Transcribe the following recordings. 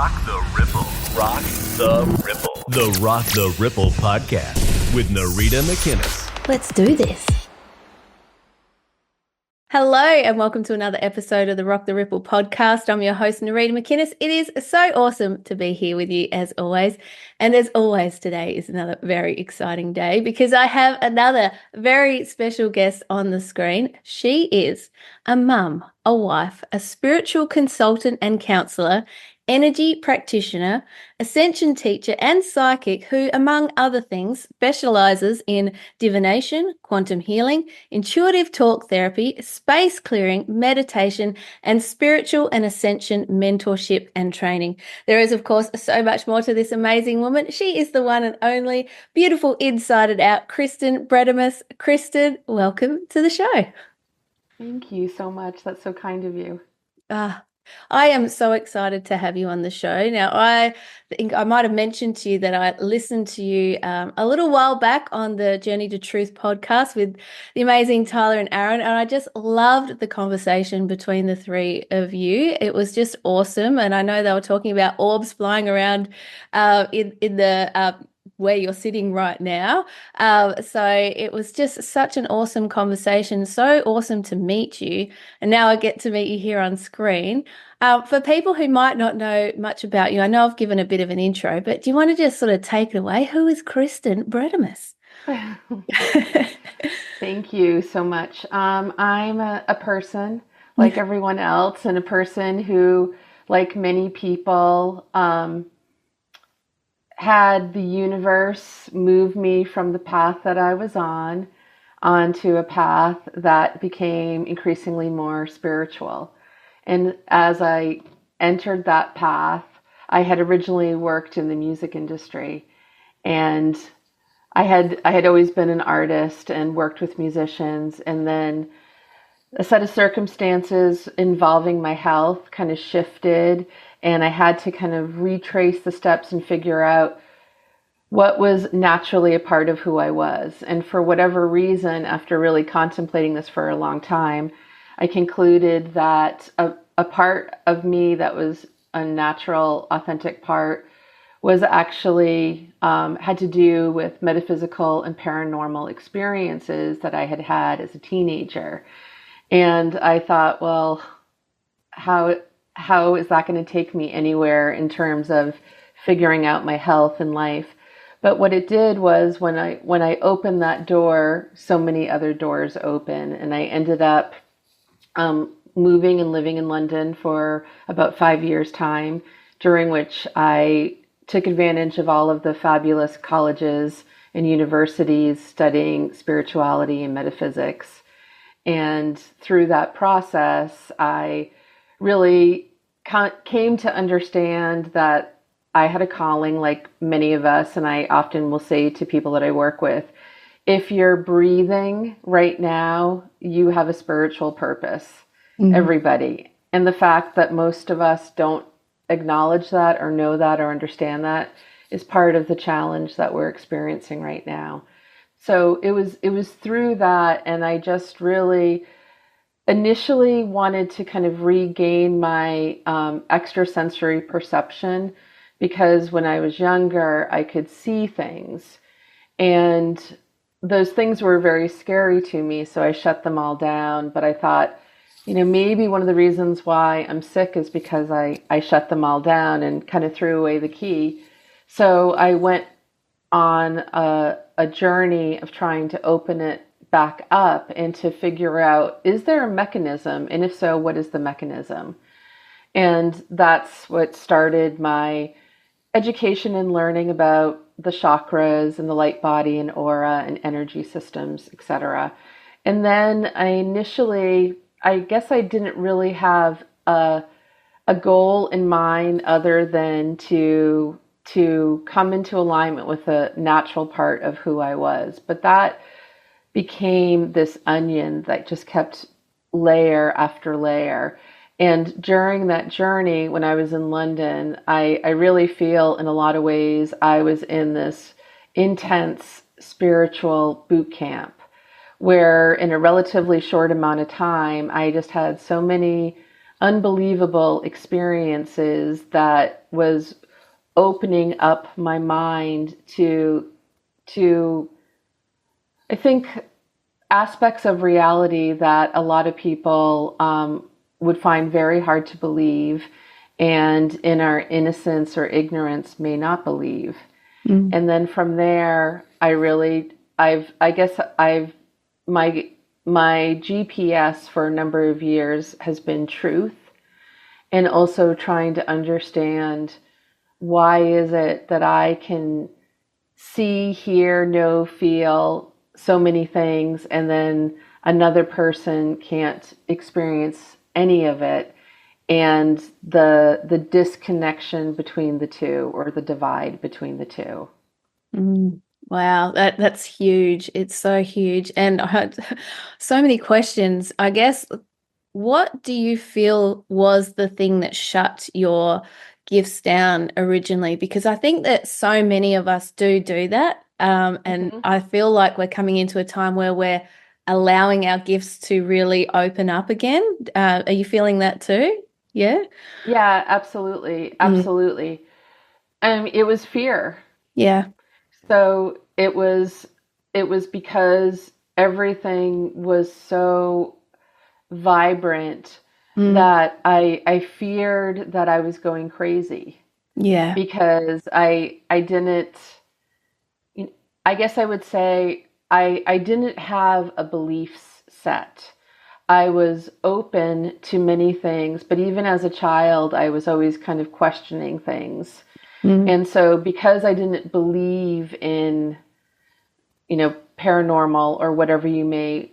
Rock the Ripple. Rock the Ripple. The Rock the Ripple podcast with Narita McInnes. Let's do this. Hello and welcome to another episode of the Rock the Ripple podcast. I'm your host, Narita McInnes. It is so awesome to be here with you as always. And as always, today is another very exciting day because I have another very special guest on the screen. She is a mum, a wife, a spiritual consultant and counsellor, energy practitioner, Ascension Teacher and Psychic, who, among other things, specialises in divination, quantum healing, intuitive talk therapy, space clearing, meditation, and spiritual and ascension mentorship and training. There is, of course, so much more to this amazing woman. She is the one and only beautiful inside and out, Kristin Bredimus. Kristin, welcome to the show. Thank you so much. That's so kind of you. I am so excited to have you on the show. Now, I think I might have mentioned to you that I listened to you a little while back on the Journey to Truth podcast with the amazing Tyler and Aaron, and I just loved the conversation between the three of you. It was just awesome, and I know they were talking about orbs flying around in the where you're sitting right now. So it was just such an awesome conversation, so awesome to meet you. And now I get to meet you here on screen. For people who might not know much about you, I know I've given a bit of an intro, but do you want to just sort of take it away? Who is Kristin Bredimus? Thank you so much. I'm a person like everyone else, and a person who, like many people, had the universe move me from the path that I was on onto a path that became increasingly more spiritual. And as I entered that path, I had originally worked in the music industry, and I had always been an artist and worked with musicians, and then a set of circumstances involving my health kind of shifted, and I had to kind of retrace the steps and figure out what was naturally a part of who I was. And for whatever reason, after really contemplating this for a long time, I concluded that a part of me that was a natural, authentic part was actually had to do with metaphysical and paranormal experiences that I had had as a teenager. And I thought, well, how is that going to take me anywhere in terms of figuring out my health and life? But what it did was when I opened that door, so many other doors open, and I ended up moving and living in London for about 5 years' time, during which I took advantage of all of the fabulous colleges and universities studying spirituality and metaphysics. And through that process, I really came to understand that I had a calling, like many of us, and I often will say to people that I work with, if you're breathing right now, you have a spiritual purpose, everybody. And the fact that most of us don't acknowledge that or know that or understand that is part of the challenge that we're experiencing right now. So it was through that, and I just really initially wanted to kind of regain my extrasensory perception, because when I was younger, I could see things, and those things were very scary to me, so I shut them all down. But I thought, maybe one of the reasons why I'm sick is because I shut them all down and kind of threw away the key. So I went on a journey of trying to open it back up and to figure out, is there a mechanism? And if so, what is the mechanism? And that's what started my education and learning about the chakras and the light body and aura and energy systems, etc. And then I guess I didn't really have a goal in mind other than to come into alignment with a natural part of who I was. But that became this onion that just kept layer after layer. And during that journey, when I was in London, I really feel in a lot of ways I was in this intense spiritual boot camp where in a relatively short amount of time, I just had so many unbelievable experiences that was opening up my mind to I think aspects of reality that a lot of people would find very hard to believe, and in our innocence or ignorance may not believe. And then from there, my GPS for a number of years has been truth, and also trying to understand why is it that I can see, hear, know, feel so many things, and then another person can't experience any of it, and the disconnection between the two, or the divide between the two. Wow, that's huge. It's so huge. And I had so many questions. I guess, what do you feel was the thing that shut your gifts down originally? Because I think that so many of us do that. And I feel like we're coming into a time where we're allowing our gifts to really open up again. Are you feeling that too? Yeah? Yeah, absolutely. Absolutely. It was fear. Yeah. So it was because everything was so vibrant that I feared that I was going crazy. Yeah. Because I didn't, I guess I would say I didn't have a belief set. I was open to many things, but even as a child, I was always kind of questioning things. And so because I didn't believe in, paranormal or whatever you may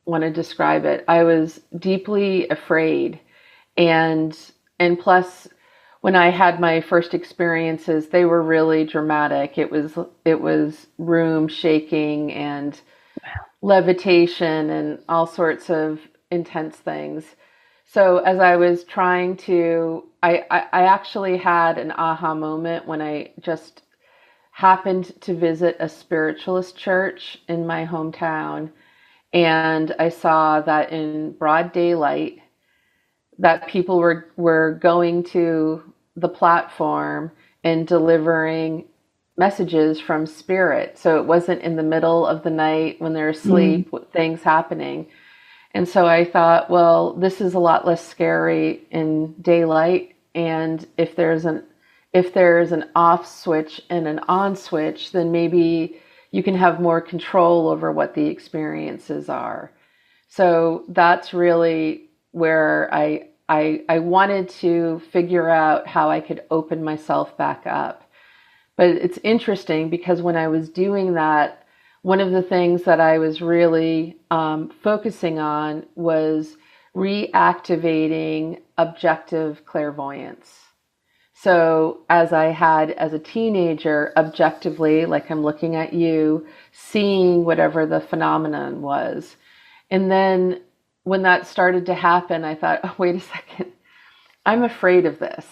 want to describe it, I was deeply afraid. And plus, when I had my first experiences, they were really dramatic. It was room shaking and levitation and all sorts of intense things. So as I was trying to, I actually had an aha moment when I just happened to visit a spiritualist church in my hometown. And I saw that in broad daylight that people were going to the platform and delivering messages from spirit. So it wasn't in the middle of the night when they're asleep, things happening. And so I thought, well, this is a lot less scary in daylight. And if there's an off switch and an on switch, then maybe you can have more control over what the experiences are. So that's really where I wanted to figure out how I could open myself back up. But it's interesting because when I was doing that, one of the things that I was really focusing on was reactivating objective clairvoyance. So as I had as a teenager, objectively, like I'm looking at you, seeing whatever the phenomenon was. And then when that started to happen, I thought, oh, wait a second, I'm afraid of this.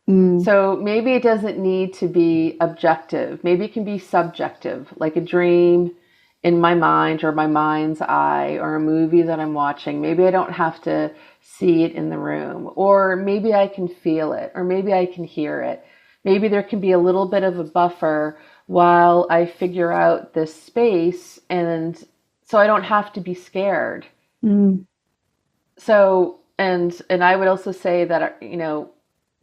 So maybe it doesn't need to be objective. Maybe it can be subjective, like a dream in my mind or my mind's eye, or a movie that I'm watching. Maybe I don't have to see it in the room, or maybe I can feel it, or maybe I can hear it. Maybe there can be a little bit of a buffer while I figure out this space, and so I don't have to be scared. So, and I would also say that,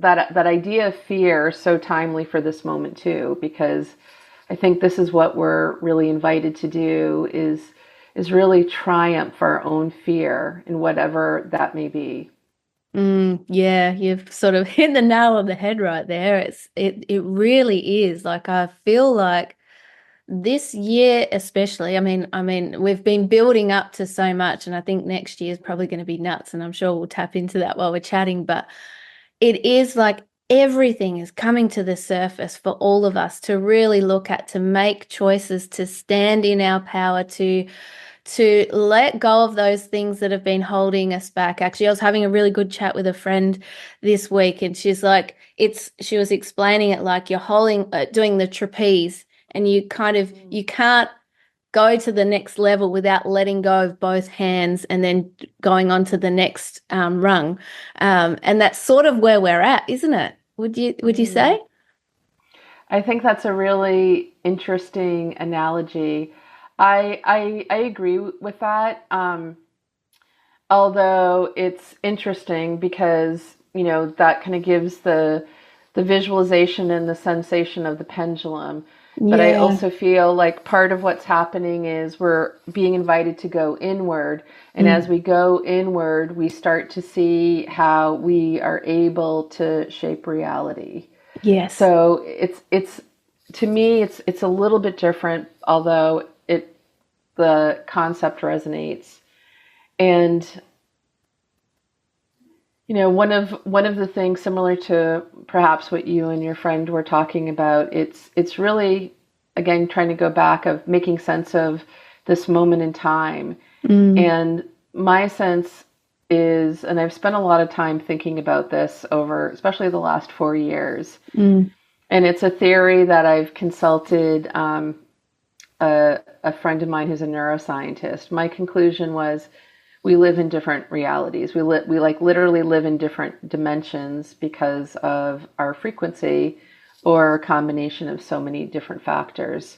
that idea of fear is so timely for this moment too, because I think this is what we're really invited to do, is really triumph our own fear in whatever that may be. Yeah, you've sort of hit the nail on the head right there. It really is. Like, I feel like this year especially, I mean, we've been building up to so much, and I think next year is probably going to be nuts, and I'm sure we'll tap into that while we're chatting, but it is like everything is coming to the surface for all of us to really look at, to make choices, to stand in our power, to let go of those things that have been holding us back. Actually, I was having a really good chat with a friend this week, and she's like, she was explaining it like you're doing the trapeze, and you can't go to the next level without letting go of both hands and then going on to the next rung. And that's sort of where we're at, isn't it? Would you say? I think that's a really interesting analogy. I agree with that. Although it's interesting because, that kind of gives the visualization and the sensation of the pendulum. But I also feel like part of what's happening is we're being invited to go inward. And as we go inward, we start to see how we are able to shape reality. Yes. So it's to me, it's a little bit different, although the concept resonates. And one of the things, similar to perhaps what you and your friend were talking about, it's really, again, trying to go back of making sense of this moment in time. And my sense is, and I've spent a lot of time thinking about this over, especially the last 4 years. And it's a theory that I've consulted a friend of mine who's a neuroscientist. My conclusion was, we live in different realities. We literally live in different dimensions because of our frequency, or a combination of so many different factors.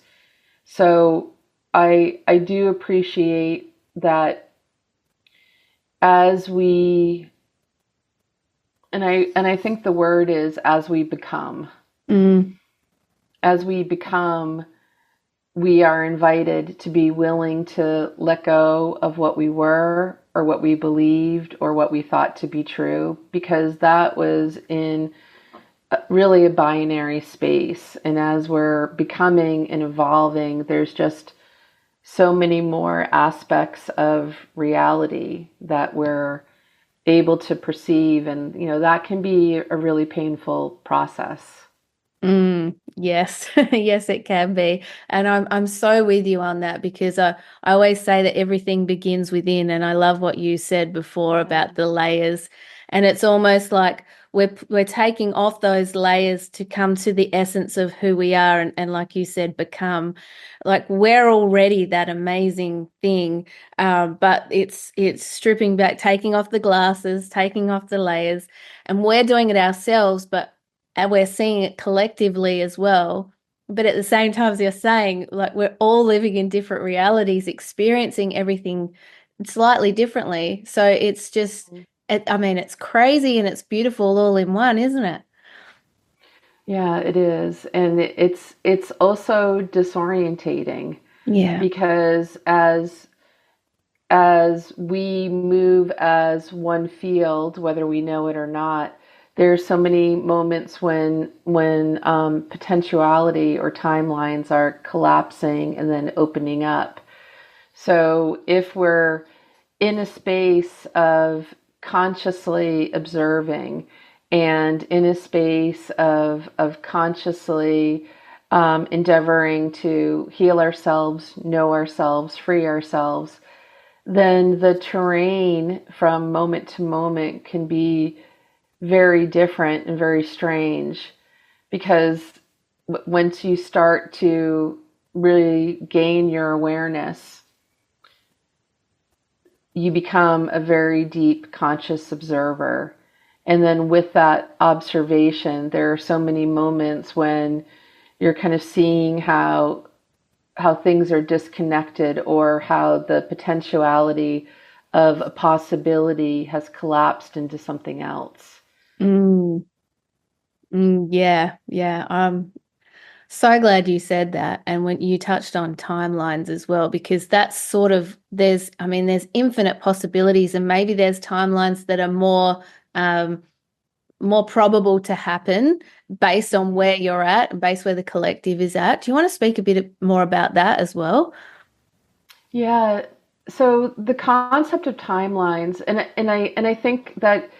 So I do appreciate that as we, and I think the word is as we become. As we become, we are invited to be willing to let go of what we were, or what we believed, or what we thought to be true, because that was in really a binary space. And as we're becoming and evolving, there's just so many more aspects of reality that we're able to perceive. And, that can be a really painful process. Yes, yes, it can be. And I'm so with you on that, because I always say that everything begins within. And I love what you said before about the layers. And it's almost like we're taking off those layers to come to the essence of who we are, and like you said, become. Like, we're already that amazing thing, but it's stripping back, taking off the glasses, taking off the layers, and we're doing it ourselves, and we're seeing it collectively as well. But at the same time, as you're saying, like, we're all living in different realities, experiencing everything slightly differently. So it's just, it's crazy and it's beautiful all in one, isn't it? Yeah, it is. And it's also disorientating. Yeah. Because as we move as one field, whether we know it or not, there's so many moments when potentiality or timelines are collapsing and then opening up. So if we're in a space of consciously observing, and in a space of consciously endeavoring to heal ourselves, know ourselves, free ourselves, then the terrain from moment to moment can be very different and very strange, because once you start to really gain your awareness, you become a very deep conscious observer. And then with that observation, there are so many moments when you're kind of seeing how things are disconnected, or how the potentiality of a possibility has collapsed into something else. Yeah. I'm so glad you said that. And when you touched on timelines as well, because that's sort of, there's infinite possibilities, and maybe there's timelines that are more probable to happen based on where you're at and based where the collective is at. Do you want to speak a bit more about that as well? Yeah. So the concept of timelines, and I think that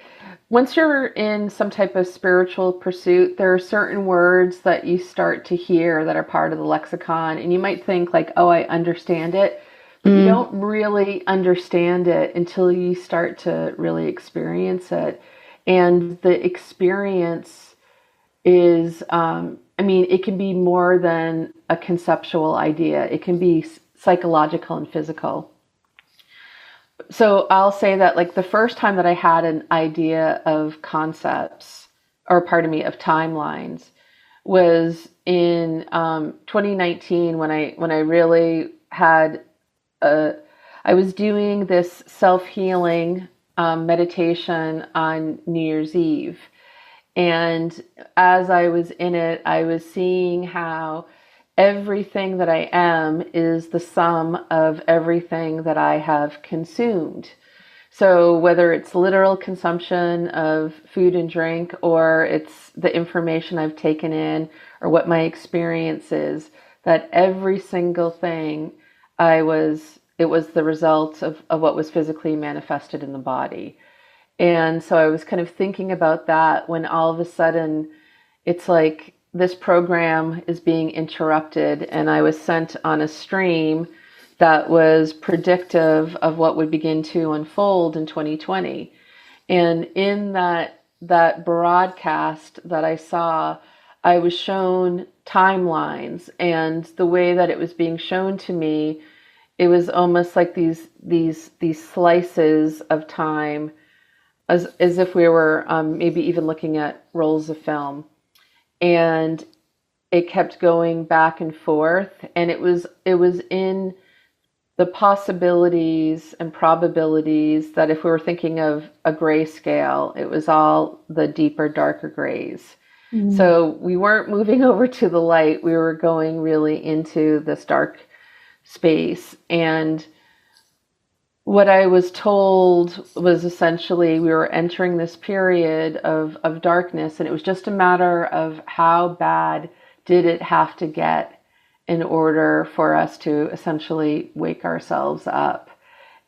once you're in some type of spiritual pursuit, there are certain words that you start to hear that are part of the lexicon, and you might think like, oh, I understand it, but you don't really understand it until you start to really experience it. And the experience is, it can be more than a conceptual idea. It can be psychological and physical. So I'll say that like the first time that I had an idea of concepts, or pardon me, of timelines, was in 2019 when I really had I was doing this self-healing meditation on New Year's Eve. And as I was in it, I was seeing how everything that I am is the sum of everything that I have consumed. So whether it's literal consumption of food and drink, or it's the information I've taken in, or what my experience is, that every single thing it was the result of what was physically manifested in the body. And so I was kind of thinking about that when all of a sudden it's like this program is being interrupted, and I was sent on a stream that was predictive of what would begin to unfold in 2020. And in that broadcast that I saw, I was shown timelines, and the way that it was being shown to me, it was almost like these slices of time, as if we were maybe even looking at rolls of film. And it kept going back and forth, and it was in the possibilities and probabilities that if we were thinking of a gray scale, it was all the deeper, darker grays. Mm-hmm. So we weren't moving over to the light. We were going really into this dark space. And what I was told was essentially we were entering this period of darkness, and it was just a matter of how bad did it have to get in order for us to essentially wake ourselves up.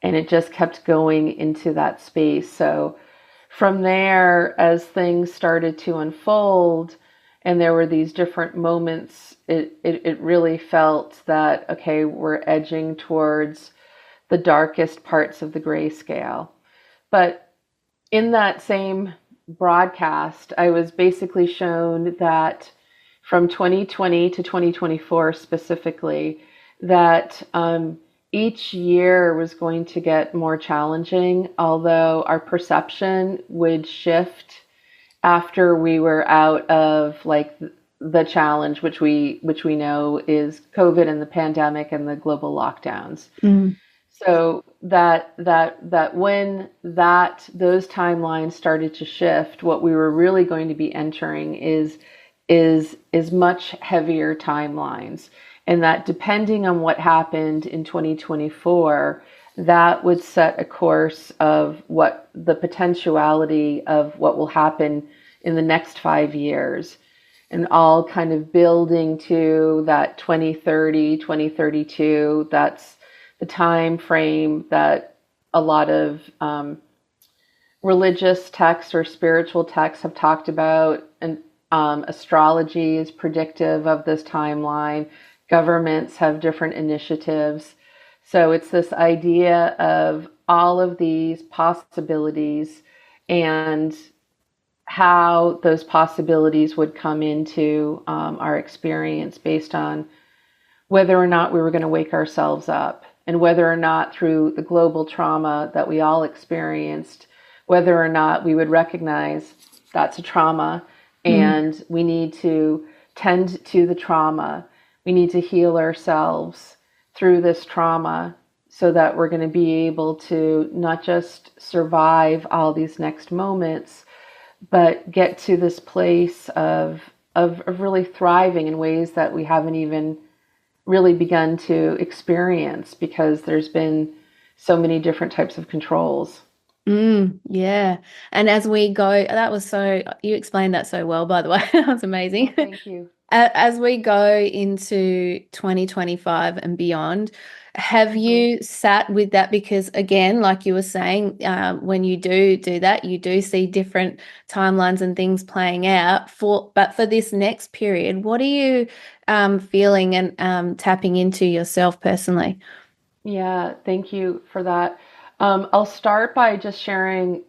And it just kept going into that space. So from there, as things started to unfold and there were these different moments, it really felt that, okay, we're edging towards the darkest parts of the grayscale. But in that same broadcast, I was basically shown that from 2020 to 2024 specifically, that each year was going to get more challenging, although our perception would shift after we were out of like the challenge, which we know is COVID and the pandemic and the global lockdowns. Mm. So that when those timelines started to shift, what we were really going to be entering is much heavier timelines. And that depending on what happened in 2024, that would set a course of what the potentiality of what will happen in the next 5 years, and all kind of building to that 2030, 2032. That's the time frame that a lot of religious texts or spiritual texts have talked about. And astrology is predictive of this timeline. Governments have different initiatives. So it's this idea of all of these possibilities and how those possibilities would come into our experience based on whether or not we were going to wake ourselves up, and whether or not through the global trauma that we all experienced, whether or not we would recognize that's a trauma. And we need to tend to the trauma. We need to heal ourselves through this trauma so that we're going to be able to not just survive all these next moments, but get to this place of really thriving in ways that we haven't even really begun to experience, because there's been so many different types of controls. Yeah. And as we go, you explained that so well, by the way. That was amazing. Oh, thank you. As we go into 2025 and beyond, have you sat with that? Because again, like you were saying, when you do that, you do see different timelines and things playing out but for this next period, what are you feeling and tapping into yourself personally? Yeah, thank you for that. I'll start by just sharing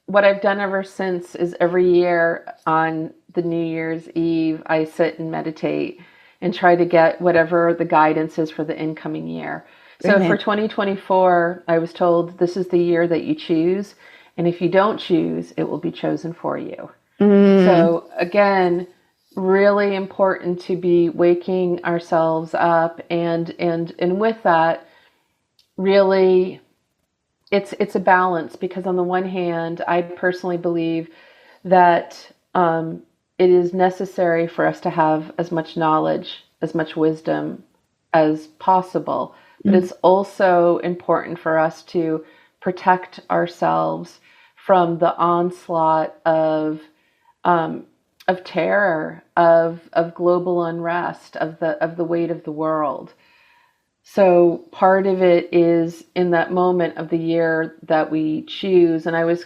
what I've done ever since. Is every year on the New Year's Eve, I sit and meditate. and try to get whatever the guidance is for the incoming year. So for 2024, I was told this is the year that you choose. And if you don't choose, it will be chosen for you. So again, really important to be waking ourselves up. And with that, really, it's a balance, because on the one hand, I personally believe that it is necessary for us to have as much knowledge, as much wisdom as possible. But it's also important for us to protect ourselves from the onslaught of terror, of global unrest, of the weight of the world. So part of it is in that moment of the year that we choose. And I was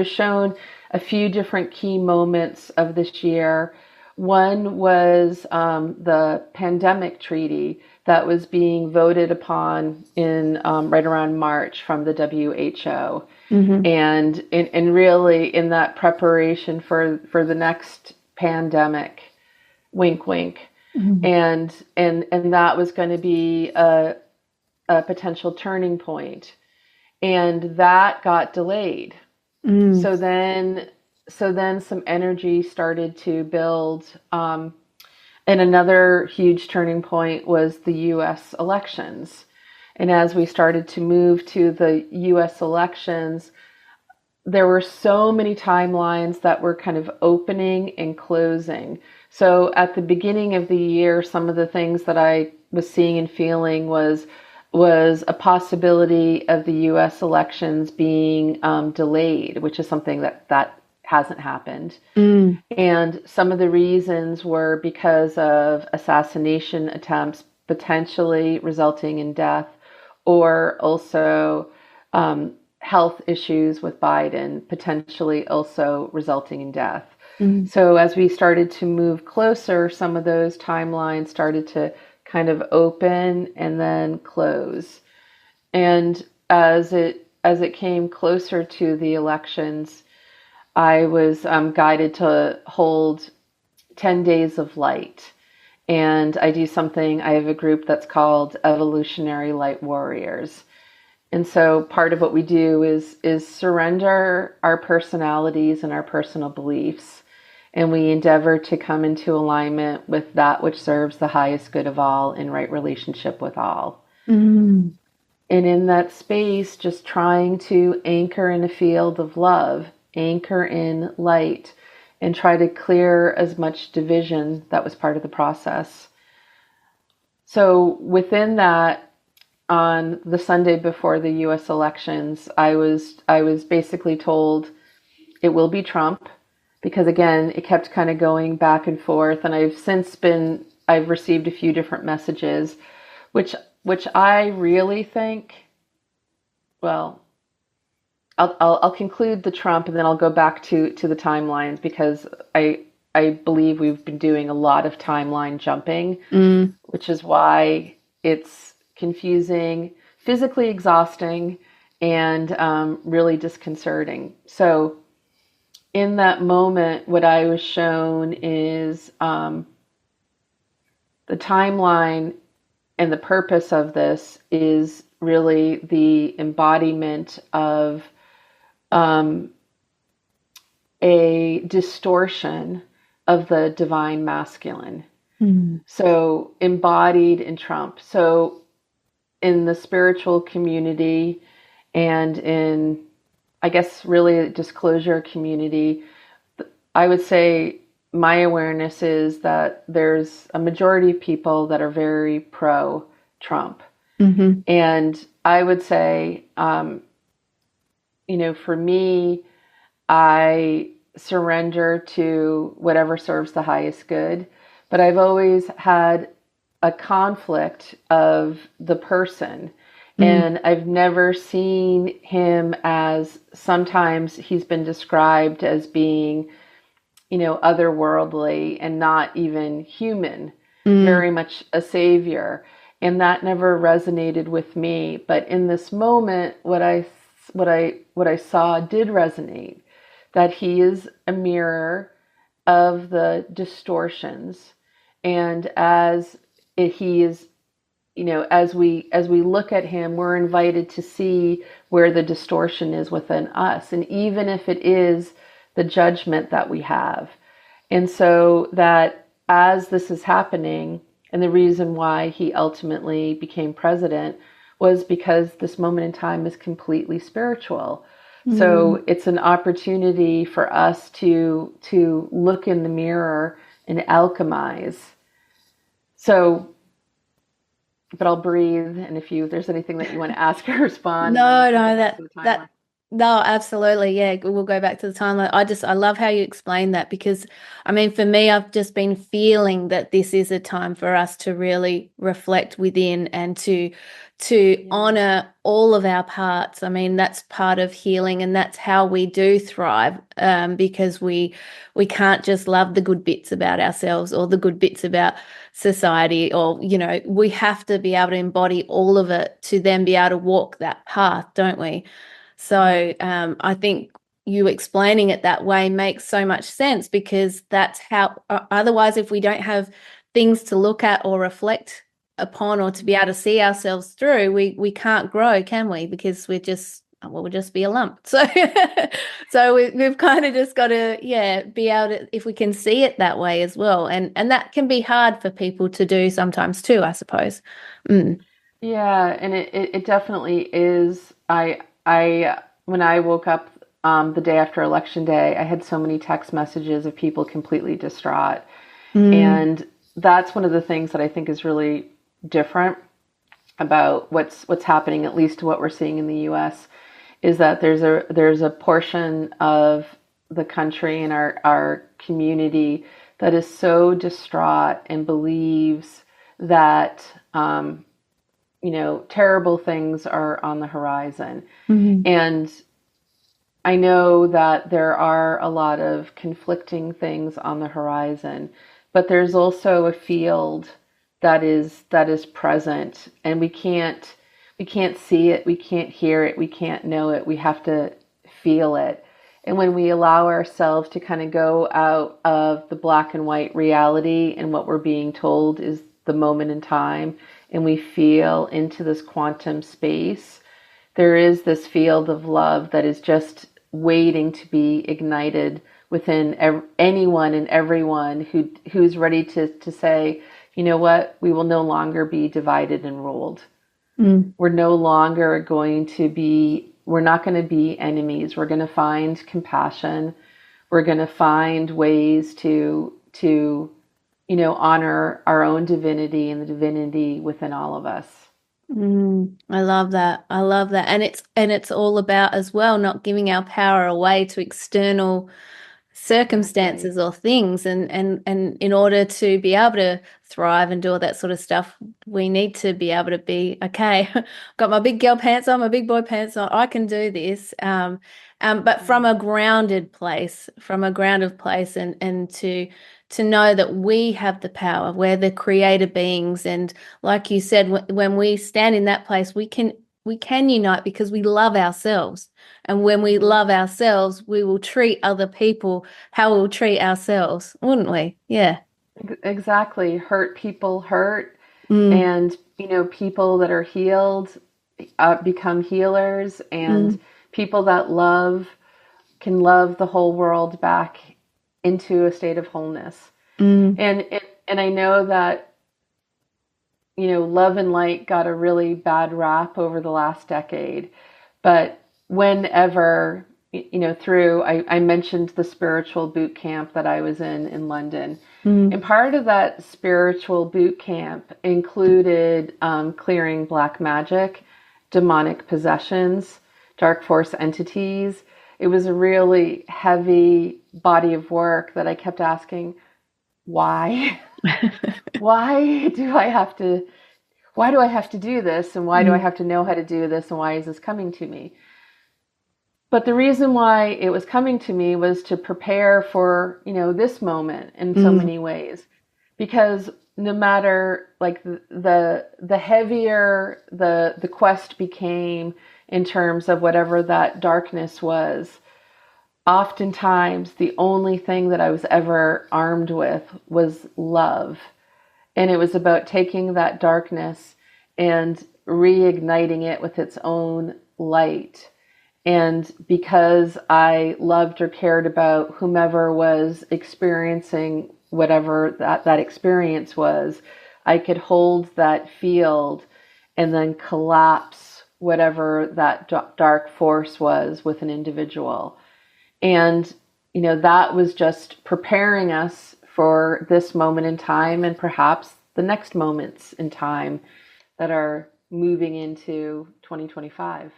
shown a few different key moments of this year. One was the pandemic treaty that was being voted upon in right around March from the WHO. And really in that preparation for the next pandemic, wink, wink. And that was going to be a potential turning point. And that got delayed. So then some energy started to build. And another huge turning point was the US elections. And as we started to move to the US elections, there were so many timelines that were kind of opening and closing. So at the beginning of the year, some of the things that I was seeing and feeling was a possibility of the US elections being delayed, which is something that hasn't happened. And some of the reasons were because of assassination attempts potentially resulting in death, or also health issues with Biden potentially also resulting in death. So as we started to move closer, some of those timelines started to kind of open and then close. And as it came closer to the elections, I was guided to hold 10 days of light. And I do something, I have a group that's called Evolutionary Light Warriors. And so part of what we do is surrender our personalities and our personal beliefs. And we endeavor to come into alignment with that which serves the highest good of all in right relationship with all. And in that space, just trying to anchor in a field of love, anchor in light, and try to clear as much division that was part of the process. So within that, on the Sunday before the US elections, I was basically told it will be Trump, because again, it kept kind of going back and forth. And I've received a few different messages, which I really think, well, I'll conclude the Trump, and then I'll go back to the timelines, because I believe we've been doing a lot of timeline jumping, which is why it's confusing, physically exhausting, and really disconcerting. So in that moment, what I was shown is the timeline, and the purpose of this is really the embodiment of a distortion of the divine masculine. So embodied in Trump. So in the spiritual community and in, I guess, really disclosure community, I would say my awareness is that there's a majority of people that are very pro-Trump. And I would say, for me, I surrender to whatever serves the highest good. But I've always had a conflict of the person. And I've never seen him as, sometimes he's been described as being, otherworldly and not even human, very much a savior. And that never resonated with me. But in this moment, what I saw did resonate, that he is a mirror of the distortions. And as he is, as we look at him, we're invited to see where the distortion is within us, and even if it is the judgment that we have. And so that as this is happening, and the reason why he ultimately became president was because this moment in time is completely spiritual. So it's an opportunity for us to look in the mirror and alchemize. So, but I'll breathe, and if there's anything that you want to ask or respond. No, absolutely. Yeah, we'll go back to the timeline. I love how you explain that, because I mean, for me, I've just been feeling that this is a time for us to really reflect within and to honor all of our parts. I mean, that's part of healing, and that's how we do thrive, because we can't just love the good bits about ourselves or the good bits about society, or we have to be able to embody all of it to then be able to walk that path, don't we? So I think you explaining it that way makes so much sense, because that's how, otherwise, if we don't have things to look at or reflect upon or to be able to see ourselves through, we can't grow, can we? Because we'll just be a lump. So we've kind of just got to, be able to, if we can see it that way as well. And that can be hard for people to do sometimes too, I suppose. Yeah, and it definitely is. When I woke up the day after Election Day, I had so many text messages of people completely distraught. And that's one of the things that I think is really different about what's happening, at least what we're seeing in the US, is that there's a portion of the country and our community that is so distraught and believes that terrible things are on the horizon. And I know that there are a lot of conflicting things on the horizon, but there's also a field that is present, and we can't see it, we can't hear it, we can't know it, we have to feel it. And when we allow ourselves to kind of go out of the black and white reality and what we're being told is the moment in time, and we feel into this quantum space, there is this field of love that is just waiting to be ignited within anyone and everyone who's ready to say, you know what, we will no longer be divided and ruled. We're no longer going to be, we're not going to be enemies. We're going to find compassion. We're going to find ways to honor our own divinity and the divinity within all of us. I love that. And it's all about as well not giving our power away to external circumstances or things, and in order to be able to thrive and do all that sort of stuff, we need to be able to be okay. Got my big girl pants on, my big boy pants on, I can do this, but from a grounded place, and to know that we have the power, we're the creator beings, and like you said, when we stand in that place, we can unite because we love ourselves. And when we love ourselves, we will treat other people how we'll treat ourselves, wouldn't we? Yeah. Exactly. Hurt people hurt. And, people that are healed become healers, and people that love can love the whole world back into a state of wholeness. And I know that, love and light got a really bad rap over the last decade, but whenever, I mentioned the spiritual boot camp that I was in London. And part of that spiritual boot camp included clearing black magic, demonic possessions, dark force entities. It was a really heavy body of work that I kept asking, why? Why do I have to do this? And why do I have to know how to do this? And why is this coming to me? But the reason why it was coming to me was to prepare for, this moment in so many ways, because no matter the heavier the quest became in terms of whatever that darkness was, oftentimes the only thing that I was ever armed with was love. And it was about taking that darkness and reigniting it with its own light. And because I loved or cared about whomever was experiencing whatever that experience was, I could hold that field and then collapse whatever that dark force was with an individual. And, that was just preparing us for this moment in time and perhaps the next moments in time that are moving into 2025.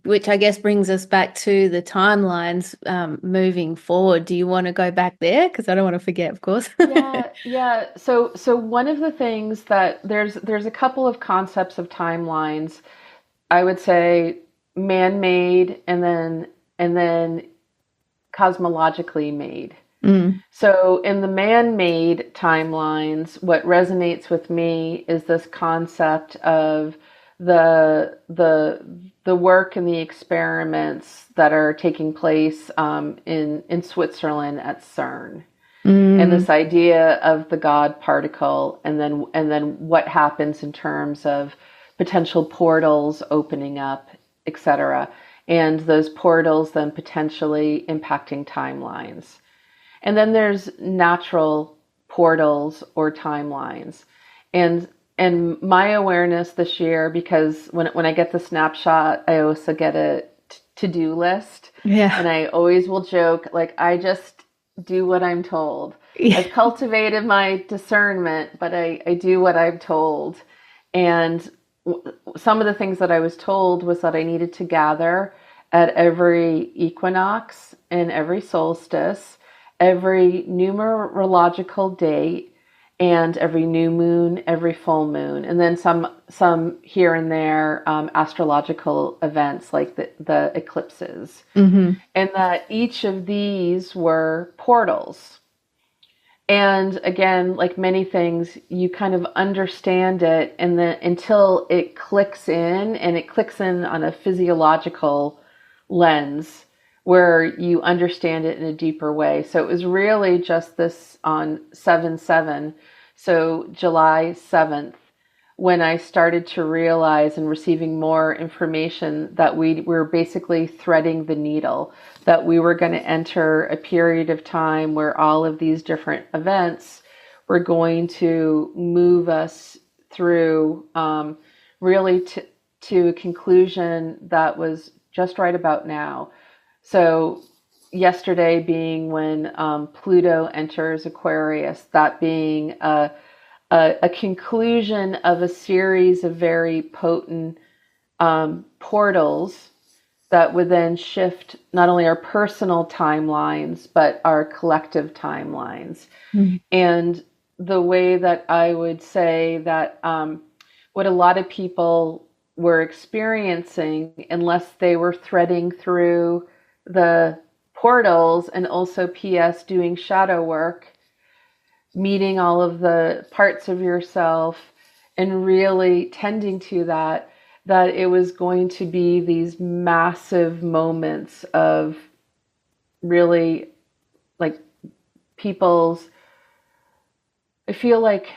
Which I guess brings us back to the timelines moving forward. Do you want to go back there? Because I don't want to forget, of course. Yeah. So one of the things that there's a couple of concepts of timelines. I would say man-made and then cosmologically made. So in the man-made timelines, what resonates with me is this concept of the work and the experiments that are taking place in Switzerland at CERN, and this idea of the God particle, and then what happens in terms of potential portals opening up, etc., and those portals then potentially impacting timelines. And then there's natural portals or timelines. And my awareness this year, because when I get the snapshot, I also get a to-do list. Yeah. And I always will joke, like, I just do what I'm told. Yeah. I've cultivated my discernment, but I do what I'm told. And some of the things that I was told was that I needed to gather at every equinox and every solstice, every numerological date, and every new moon, every full moon, and then some here and there astrological events like the eclipses, and that each of these were portals. And again, like many things, you kind of understand it, and then until it clicks in, and it clicks in on a physiological lens where you understand it in a deeper way. So it was really just this on 7/7, so July 7th, when I started to realize and receiving more information that we were basically threading the needle, that we were going to enter a period of time where all of these different events were going to move us through really to a conclusion that was just right about now. So yesterday being when Pluto enters Aquarius, that being a conclusion of a series of very potent portals that would then shift not only our personal timelines, but our collective timelines. And the way that I would say that what a lot of people were experiencing, unless they were threading through the portals and also PS doing shadow work, meeting all of the parts of yourself and really tending to that it was going to be these massive moments of really like people's, I feel like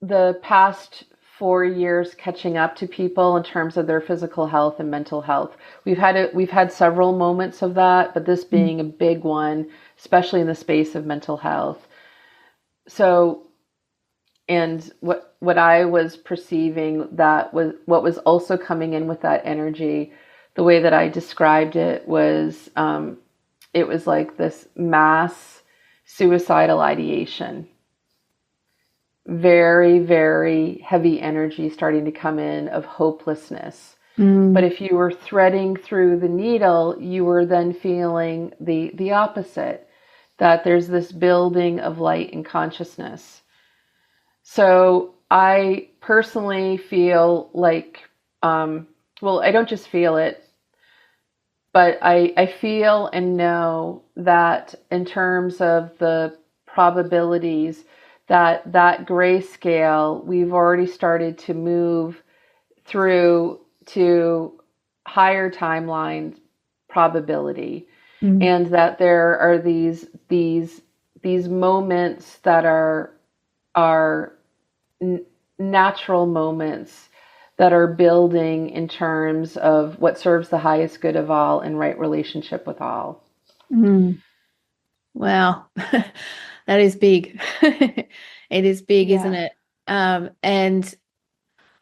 the past 4 years catching up to people in terms of their physical health and mental health. We've had several moments of that, but this being a big one, especially in the space of mental health. So, and what I was perceiving, that was what was also coming in with that energy, the way that I described it was like this mass suicidal ideation. Very, very heavy energy starting to come in of hopelessness. But if you were threading through the needle, you were then feeling the opposite, that there's this building of light and consciousness. So I personally feel like, well, I don't just feel it, but I feel and know that in terms of the probabilities, that grayscale, we've already started to move through to higher timeline probability, and that there are these moments that are are natural moments that are building in terms of what serves the highest good of all and right relationship with all. Mm. Wow. That is big. It is big, isn't it? And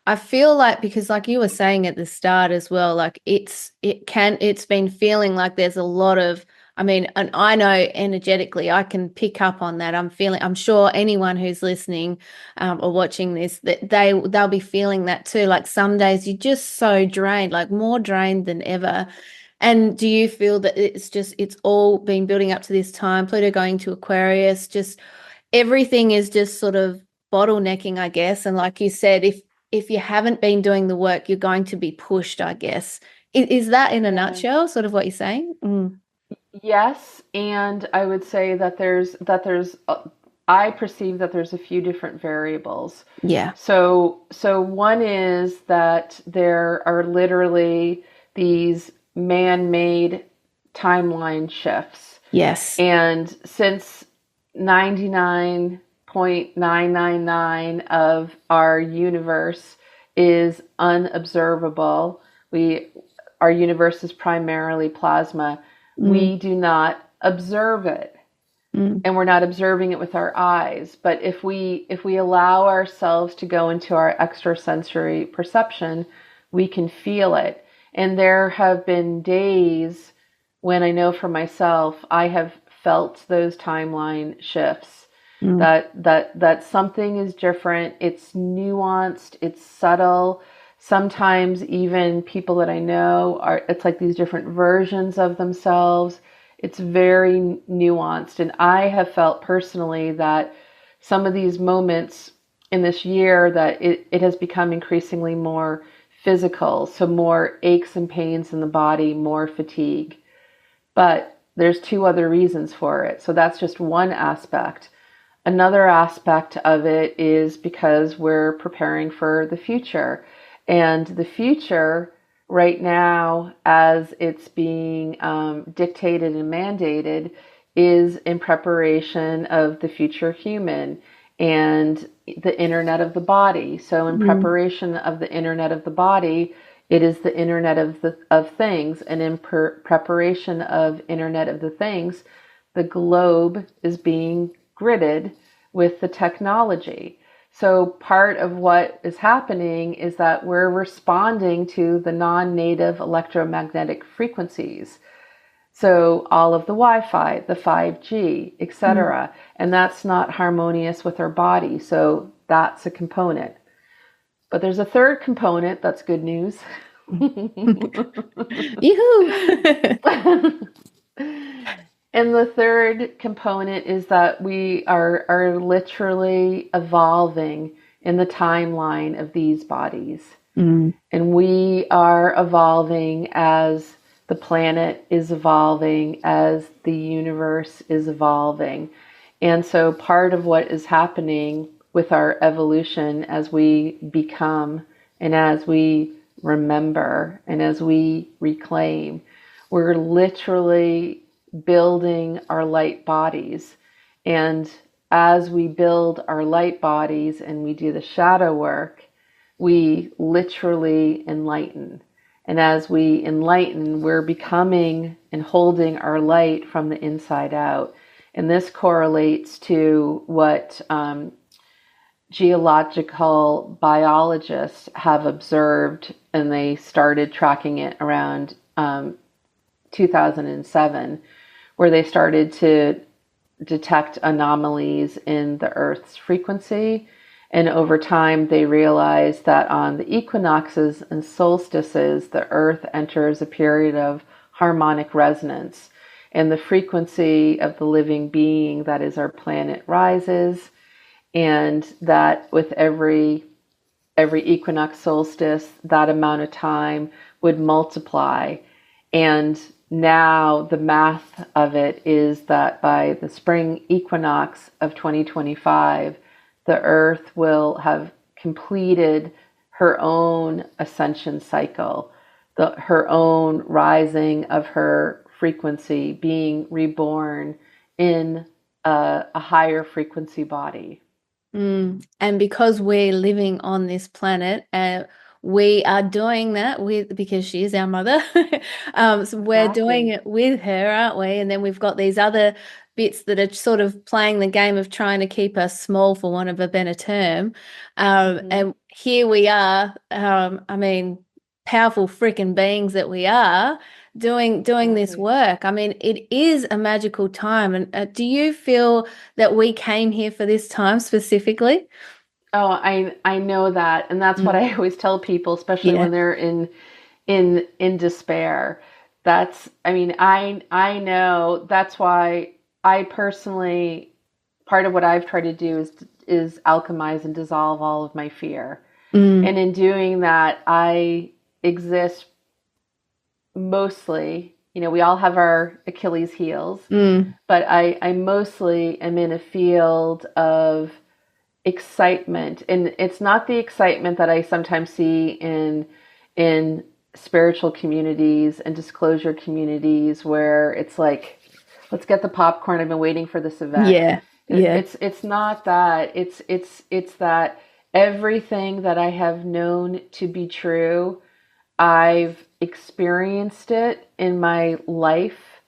I feel like, because like you were saying at the start as well, like it's been feeling like there's a lot of, I mean, and I know energetically I can pick up on that. I'm sure anyone who's listening or watching this, that they'll be feeling that too. Like some days you're just so drained, like more drained than ever. And do you feel that it's all been building up to this time, Pluto going to Aquarius, just everything is just sort of bottlenecking, I guess. And like you said, if you haven't been doing the work, you're going to be pushed, I guess. Is that in a nutshell sort of what you're saying? Mm. Yes, and I would say that I perceive that there's a few different variables. Yeah. So one is that there are literally these man-made timeline shifts. Yes. And since 99.999 of our universe is unobservable, our universe is primarily plasma. We do not observe it. And we're not observing it with our eyes. But if we allow ourselves to go into our extrasensory perception, we can feel it. And there have been days when I know for myself, I have felt those timeline shifts, that something is different. It's nuanced, it's subtle. Sometimes even people that I know it's like these different versions of themselves. It's very nuanced. And I have felt personally that some of these moments in this year that it has become increasingly more physical. So more aches and pains in the body, more fatigue. But there's two other reasons for it. So that's just one aspect. Another aspect of it is because we're preparing for the future. And the future right now, as it's being dictated and mandated, is in preparation of the future human and the internet of the body. So in preparation of the internet of the body, it is the internet of things. And in preparation of internet of the things, the globe is being gridded with the technology. So part of what is happening is that we're responding to the non-native electromagnetic frequencies. So all of the Wi-Fi, the 5G, etc. And that's not harmonious with our body. So that's a component. But there's a third component that's good news. Yoo-hoo! And the third component is that we are literally evolving in the timeline of these bodies. And we are evolving as the planet is evolving, as the universe is evolving. And so part of what is happening with our evolution as we become and as we remember and as we reclaim, we're literally building our light bodies. And as we build our light bodies and we do the shadow work, we literally enlighten. And as we enlighten, we're becoming and holding our light from the inside out. And this correlates to what geological biologists have observed, and they started tracking it around 2007, where they started to detect anomalies in the Earth's frequency. And over time, they realized that on the equinoxes and solstices, the Earth enters a period of harmonic resonance. And the frequency of the living being, that is our planet, rises. And that with every equinox solstice, that amount of time would multiply. And now the math of it is that by the spring equinox of 2025, the Earth will have completed her own ascension cycle, her own rising of her frequency, being reborn in a higher frequency body. And because we're living on this planet, we are doing that because she is our mother. So we're doing it with her, aren't we? And then we've got these other bits that are sort of playing the game of trying to keep us small, for want of a better term. And here we are, powerful freaking beings that we are, doing this work. I mean, it is a magical time. And do you feel that we came here for this time specifically? Oh, I know that, and that's what I always tell people, especially when they're in despair. I know that's why I personally, part of what I've tried to do is alchemize and dissolve all of my fear. And in doing that, I exist mostly, we all have our Achilles heels, but I mostly am in a field of excitement. And it's not the excitement that I sometimes see in spiritual communities and disclosure communities where it's like, let's get the popcorn. I've been waiting for this event. Yeah. It's not that. It's that everything that I have known to be true, I've experienced it in my life,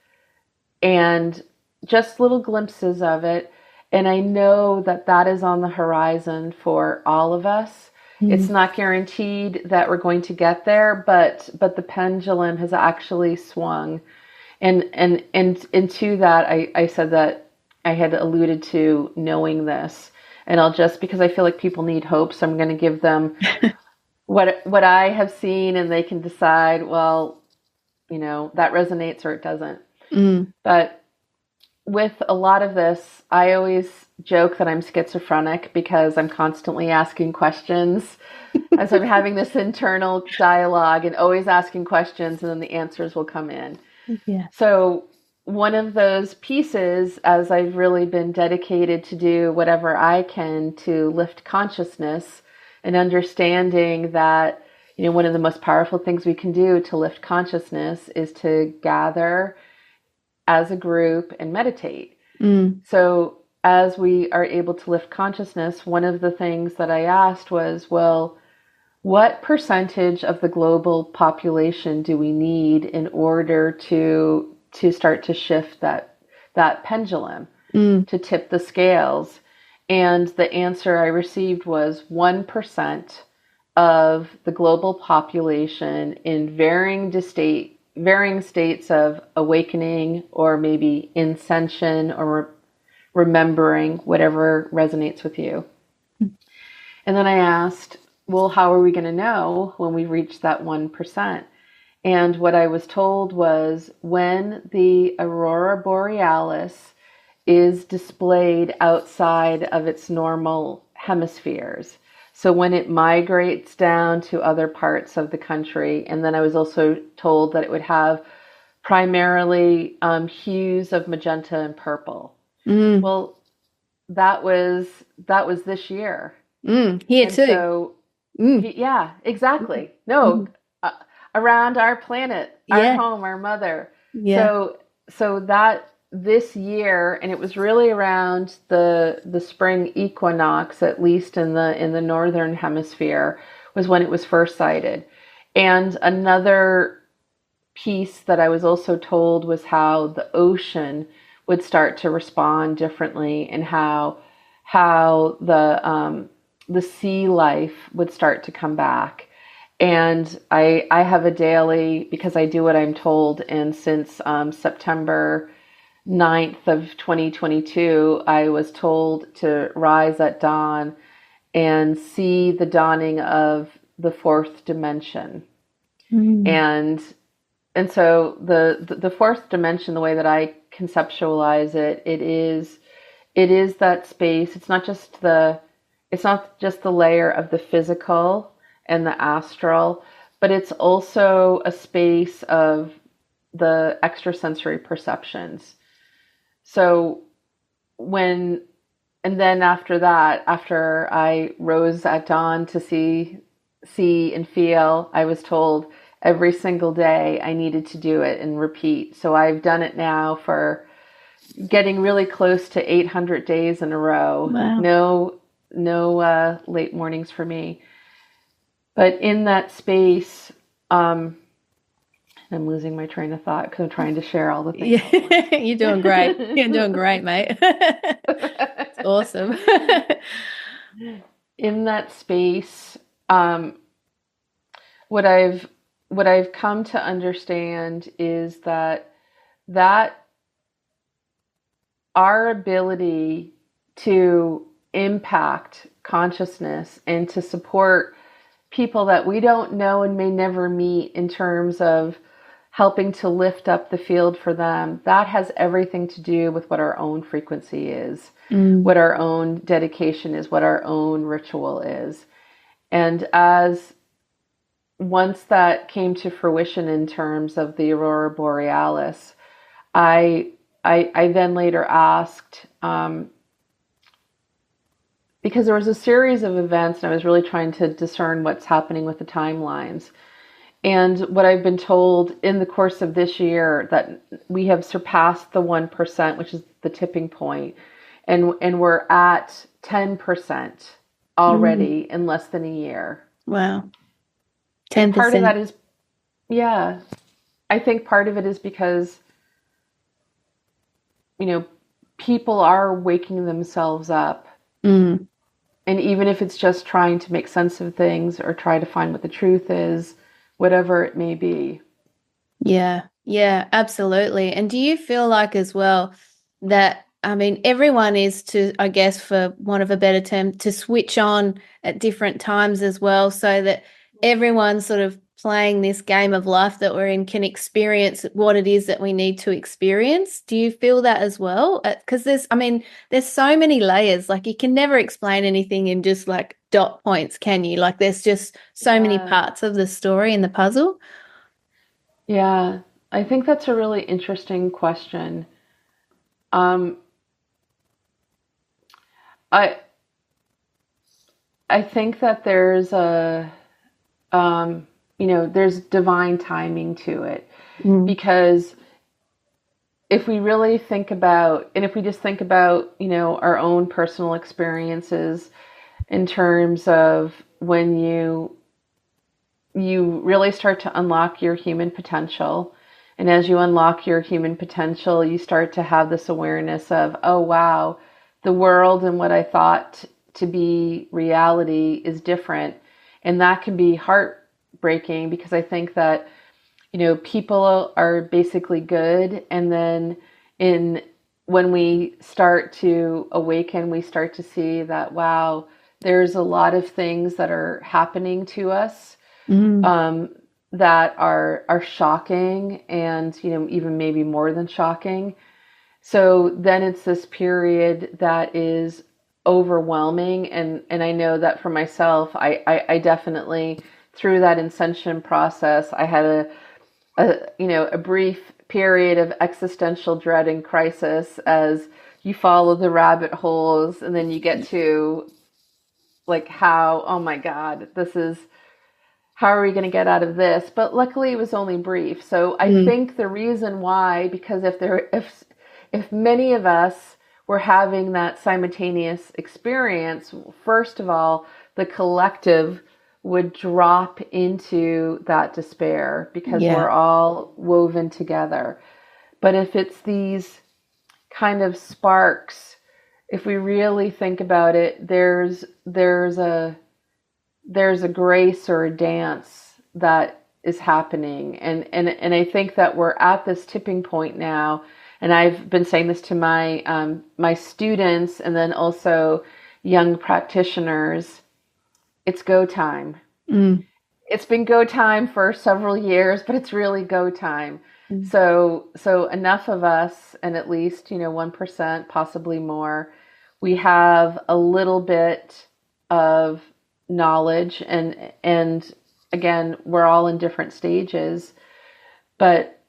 and just little glimpses of it. And I know that that is on the horizon for all of us. It's not guaranteed that we're going to get there, but the pendulum has actually swung. And to that, I said that I had alluded to knowing this, and I'll just, because I feel like people need hope, so I'm going to give them what I have seen, and they can decide, well, that resonates or it doesn't. But with a lot of this, I always joke that I'm schizophrenic because I'm constantly asking questions as I'm having this internal dialogue and always asking questions, and then the answers will come in. Yeah. So one of those pieces, as I've really been dedicated to do whatever I can to lift consciousness, and understanding that, one of the most powerful things we can do to lift consciousness is to gather as a group and meditate. So as we are able to lift consciousness, one of the things that I asked was, well, what percentage of the global population do we need in order to start to shift that pendulum, to tip the scales? And the answer I received was 1% of the global population in varying states of awakening, or maybe ascension, or remembering, whatever resonates with you. And then I asked, well, how are we going to know when we reach that 1%? And what I was told was, when the aurora borealis is displayed outside of its normal hemispheres. So when it migrates down to other parts of the country, and then I was also told that it would have primarily hues of magenta and purple. Well, that was this year. Here too. So, yeah, exactly. No, around our planet, our home, our mother. Yeah. So that this year, and it was really around the spring equinox, at least in the northern hemisphere, was when it was first sighted. And another piece that I was also told was how the ocean would start to respond differently, and how the sea life would start to come back. And I have a daily, because I do what I'm told, and since September 9th of 2022, I was told to rise at dawn and see the dawning of the fourth dimension. And so the fourth dimension, the way that I conceptualize it, it is that space. It's not just the layer of the physical and the astral, but it's also a space of the extrasensory perceptions. So and then after that, after I rose at dawn to see and feel, I was told every single day I needed to do it and repeat. So I've done it now for getting really close to 800 days in a row. Wow. no late mornings for me. But in that space, I'm losing my train of thought because I'm trying to share all the things. Yeah, you're doing great. You're doing great, mate. It's awesome. In that space, what I've come to understand is that our ability to impact consciousness and to support people that we don't know and may never meet in terms of helping to lift up the field for them, that has everything to do with what our own frequency is, what our own dedication is, what our own ritual is. And once that came to fruition in terms of the Aurora Borealis, I then later asked, because there was a series of events and I was really trying to discern what's happening with the timelines. And what I've been told in the course of this year, that we have surpassed the 1%, which is the tipping point, and we're at 10% already in less than a year. Wow. 10%. Part of that is, yeah, I think part of it is because, people are waking themselves up. And even if it's just trying to make sense of things or try to find what the truth is, whatever it may be. Yeah, absolutely. And do you feel like as well that, everyone is to, I guess, for want of a better term, to switch on at different times as well, so that everyone sort of playing this game of life that we're in can experience what it is that we need to experience? Do you feel that as well? Because there's so many layers. Like, you can never explain anything in just like dot points, can you? Like, there's just so many parts of the story and the puzzle. Yeah, I think that's a really interesting question. I think that there's there's divine timing to it, because if we really think about, and if we just think about, our own personal experiences in terms of when you really start to unlock your human potential. And as you unlock your human potential, you start to have this awareness of, oh, wow, the world and what I thought to be reality is different. And that can be heartbreaking, because I think that, people are basically good. And then when we start to awaken, we start to see that, wow, there's a lot of things that are happening to us that are shocking, and even maybe more than shocking. So then it's this period that is overwhelming, and I know that for myself, I definitely, through that ascension process, I had a brief period of existential dread and crisis as you follow the rabbit holes, and then you get to like, oh my God, how are we going to get out of this? But luckily it was only brief. So I think the reason why, because if many of us were having that simultaneous experience, first of all, the collective would drop into that despair, because we're all woven together. But if it's these kind of sparks, if we really think about it, there's a grace or a dance that is happening. And I think that we're at this tipping point now. And I've been saying this to my students, and then also young practitioners. It's go time. It's been go time for several years, but it's really go time. So enough of us, and at least, 1%, possibly more, we have a little bit of knowledge, and again, we're all in different stages, but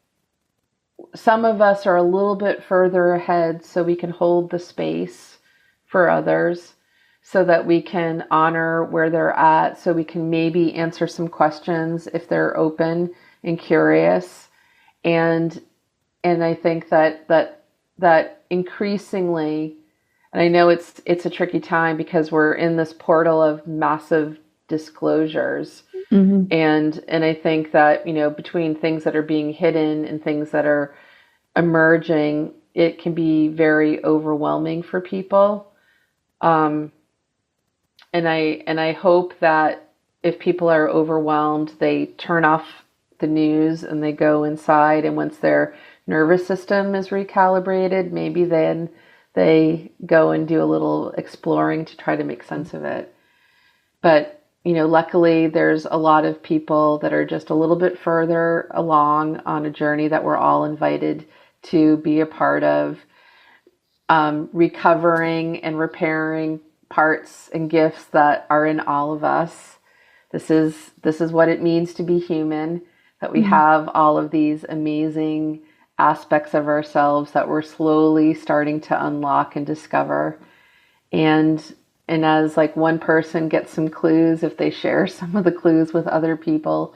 some of us are a little bit further ahead, so we can hold the space for others, so that we can honor where they're at, so we can maybe answer some questions if they're open and curious. And I think that increasingly, And I know it's a tricky time because we're in this portal of massive disclosures. Mm-hmm. And I think that, between things that are being hidden and things that are emerging, it can be very overwhelming for people. And I hope that if people are overwhelmed, they turn off the news and they go inside. And once their nervous system is recalibrated, maybe then they go and do a little exploring to try to make sense of it. But, luckily there's a lot of people that are just a little bit further along on a journey that we're all invited to be a part of, recovering and repairing parts and gifts that are in all of us. This is what it means to be human, that we have all of these amazing aspects of ourselves that we're slowly starting to unlock and discover. And as like one person gets some clues, if they share some of the clues with other people,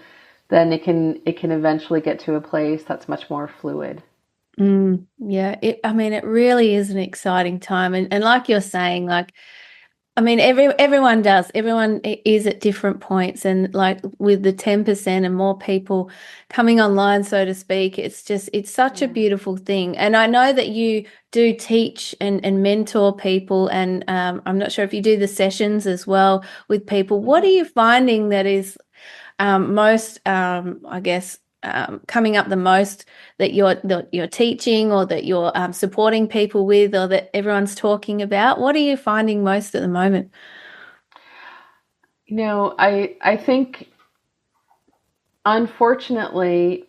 then it can eventually get to a place that's much more fluid. Yeah, it really is an exciting time. And like you're saying, everyone is at different points, and like with the 10% and more people coming online, so to speak, it's such a beautiful thing. And I know that you do teach and mentor people, and I'm not sure if you do the sessions as well with people. What are you finding that is most, I guess, coming up the most that you're teaching, or that you're supporting people with, or that everyone's talking about? What are you finding most at the moment? I think, unfortunately,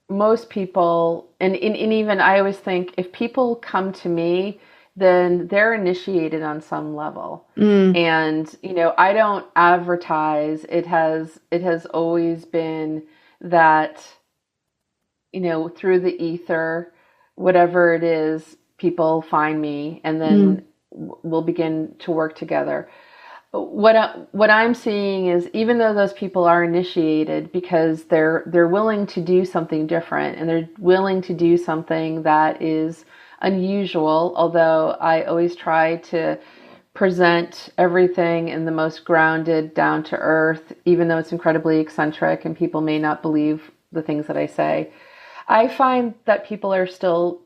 most people, and even I always think, if people come to me, then they're initiated on some level. And, I don't advertise. It has always been that, through the ether, whatever it is, people find me, and then we'll begin to work together. What I'm seeing is, even though those people are initiated, because they're willing to do something different, and they're willing to do something that is unusual, although I always try to present everything in the most grounded, down to earth, even though it's incredibly eccentric and people may not believe the things that I say. I find that people are still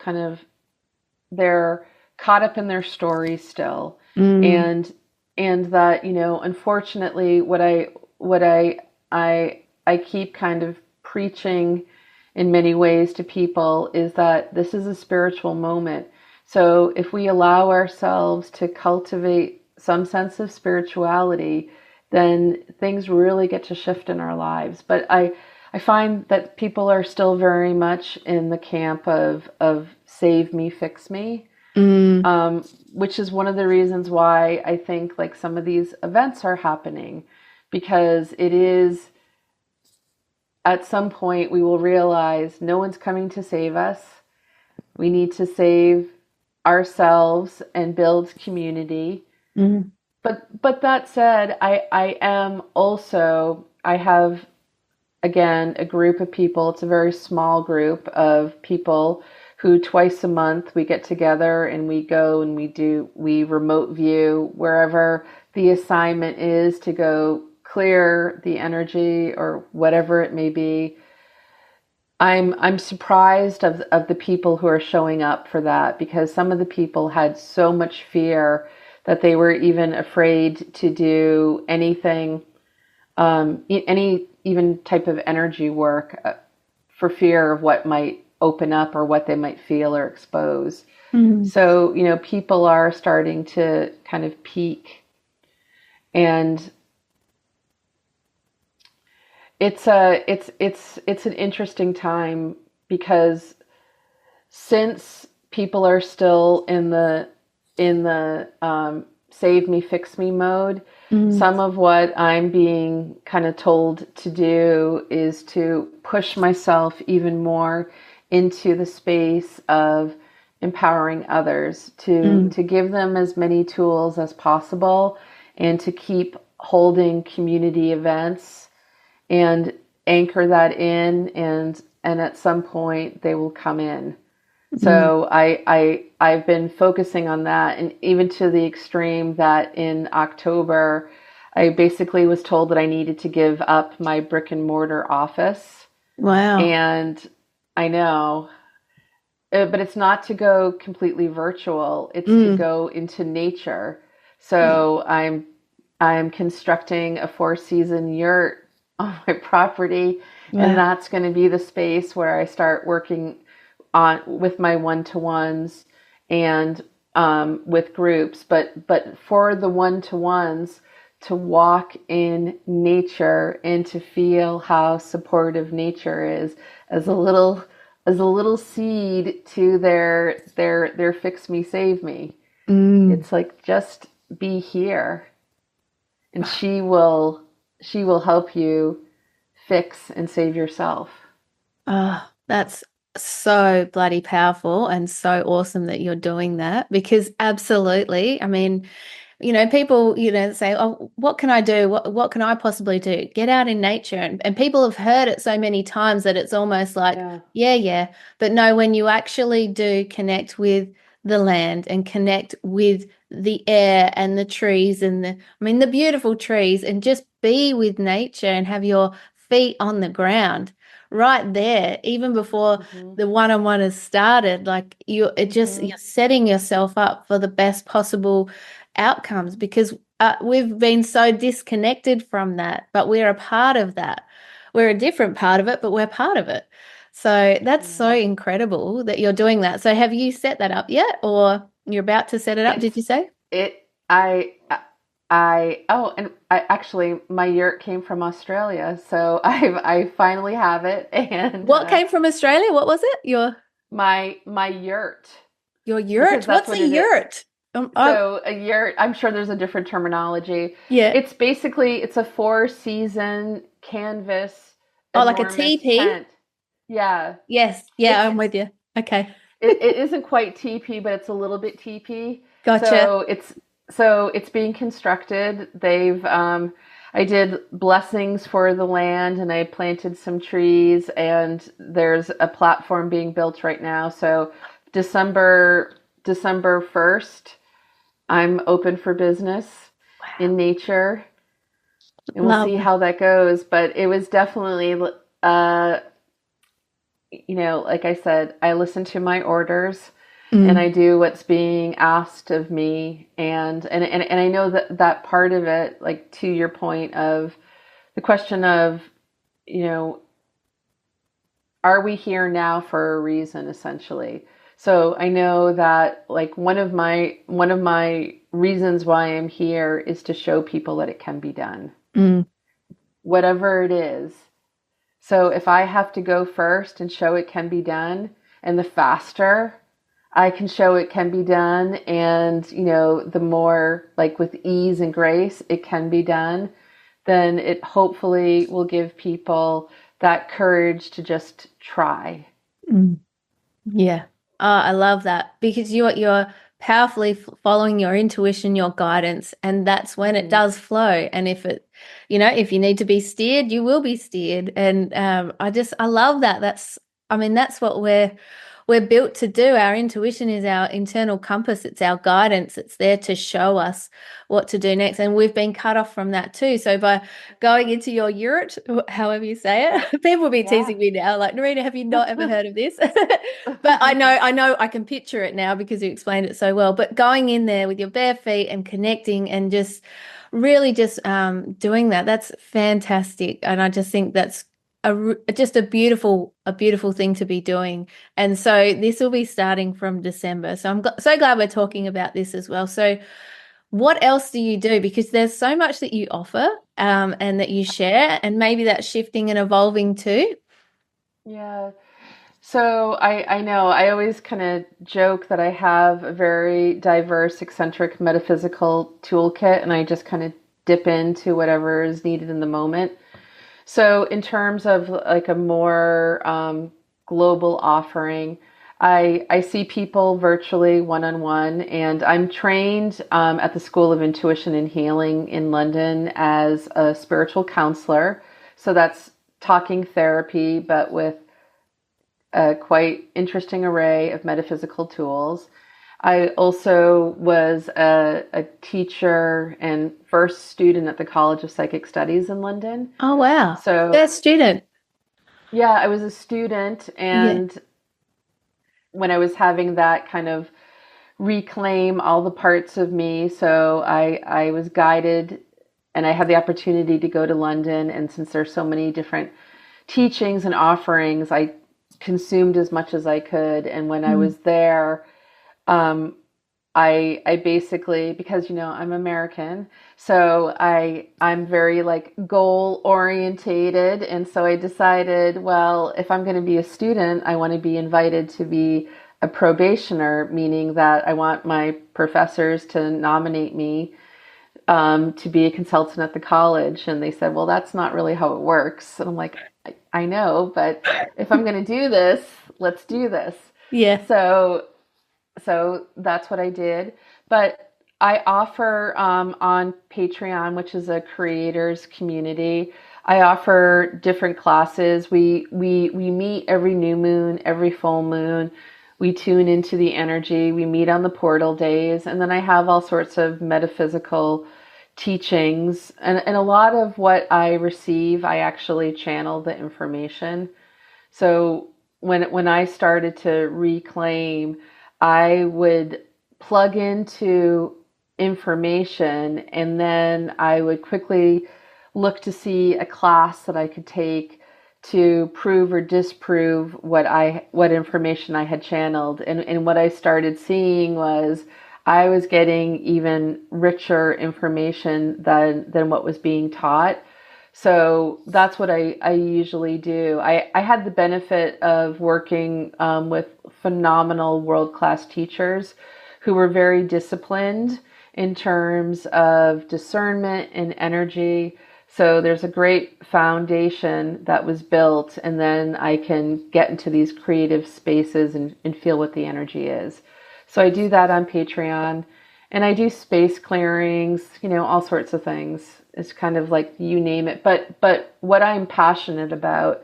they're caught up in their story still. And that, unfortunately, what I keep kind of preaching in many ways to people is that this is a spiritual moment. So if we allow ourselves to cultivate some sense of spirituality, then things really get to shift in our lives. But I find that people are still very much in the camp of save me, fix me, which is one of the reasons why I think like some of these events are happening, because it is, at some point we will realize no one's coming to save us. We need to save ourselves and build community. But that said, I have, again, a group of people. It's a very small group of people who twice a month we get together and we go and we remote view wherever the assignment is, to go clear the energy or whatever it may be. I'm surprised of the people who are showing up for that, because some of the people had so much fear that they were even afraid to do anything, any even type of energy work, for fear of what might open up or what they might feel or expose. So, people are starting to kind of peak, and it's an interesting time, because since people are still in the save me, fix me mode, some of what I'm being kind of told to do is to push myself even more into the space of empowering others, to give them as many tools as possible, and to keep holding community events and anchor that in, and at some point they will come in. So I've been focusing on that, and even to the extreme that in October, I basically was told that I needed to give up my brick and mortar office. Wow. And I know, but it's not to go completely virtual. It's to go into nature. So I'm constructing a 4-season yurt on my property, and that's going to be the space where I start working on with my one-to-ones and with groups, but for the one-to-ones, to walk in nature and to feel how supportive nature is as a little seed to their fix me, save me. It's like, just be here, and she will help you fix and save yourself. That's so bloody powerful and so awesome that you're doing that, because absolutely, I mean, people, say, oh, what can I do? What can I possibly do? Get out in nature. And people have heard it so many times that it's almost like, yeah. But no, when you actually do connect with the land and connect with the air and the trees and the beautiful trees, and just be with nature and have your feet on the ground right there, even before the one-on-one has started, like you're setting yourself up for the best possible outcomes, because we've been so disconnected from that, but we're a part of that. We're a different part of it, but we're part of it. So that's so incredible that you're doing that. So have you set that up yet, or you're about to set it up? Did you say? Actually, my yurt came from Australia, so I finally have it. And what came from Australia? What was it? My yurt. Your yurt? What's a yurt? So a yurt, I'm sure there's a different terminology. Yeah. It's basically, it's a 4-season canvas. Oh, like a teepee? Tent. Yeah. Yes. Yeah, I'm with you. Okay. It isn't quite teepee, but it's a little bit teepee. Gotcha. So it's being constructed. I did blessings for the land, and I planted some trees, and there's a platform being built right now. So December 1st, I'm open for business in nature, and we'll see how that goes. But it was definitely, like I said, I listen to my orders. And I do what's being asked of me, and I know that part of it, like to your point of the question of, are we here now for a reason, essentially? So I know that, like, one of my reasons why I'm here is to show people that it can be done, whatever it is. So if I have to go first and show it can be done, and the faster I can show it can be done, and, the more, like, with ease and grace it can be done, then it hopefully will give people that courage to just try. Yeah. I love that, because you're powerfully following your intuition, your guidance, and that's when it does flow. And if if you need to be steered, you will be steered. And I love that. That's what we're built to do. Our intuition is our internal compass. It's our guidance. It's there to show us what to do next. And we've been cut off from that too. So by going into your yurt, however you say it, people will be teasing me now, like, Narita, have you not ever heard of this? But I know I can picture it now because you explained it so well. But going in there with your bare feet and connecting and just really just doing that, that's fantastic. And I just think that's just a beautiful thing to be doing. And so this will be starting from December. So I'm so glad we're talking about this as well. So what else do you do? Because there's so much that you offer and that you share, and maybe that's shifting and evolving too. Yeah. So I know I always kind of joke that I have a very diverse, eccentric, metaphysical toolkit, and I just kind of dip into whatever is needed in the moment. So in terms of, like, a more global offering, I see people virtually one-on-one, and I'm trained at the School of Intuition and Healing in London as a spiritual counselor. So that's talking therapy, but with a quite interesting array of metaphysical tools. I also was a teacher and first student at the College of Psychic Studies in London. Oh, wow. So, First student. yeah, I was a student, and when I was having that kind of reclaim all the parts of me, so I was guided, and I had the opportunity to go to London, and since there's so many different teachings and offerings, I consumed as much as I could. And when I was there, I basically, because I'm American, so I'm very like goal orientated, and so I decided, well, if I'm going to be a student, I want to be invited to be a probationer, meaning that I want my professors to nominate me to be a consultant at the college. And they said, well, that's not really how it works. And I'm like, I know, but if I'm going to do this, let's do this. Yeah. So that's what I did. But I offer on Patreon, which is a creators community, I offer different classes. We meet every new moon, every full moon. We tune into the energy. We meet on the portal days. And then I have all sorts of metaphysical teachings. And a lot of what I receive, I actually channel the information. So when I started to reclaim, I would plug into information, and then I would quickly look to see a class that I could take to prove or disprove what information I had channeled. And what I started seeing was I was getting even richer information than what was being taught. So that's what I usually do. I had the benefit of working with phenomenal world-class teachers who were very disciplined in terms of discernment and energy. So there's a great foundation that was built, and then I can get into these creative spaces and feel what the energy is. So I do that on Patreon, and I do space clearings, all sorts of things. It's kind of like you name it. But what I'm passionate about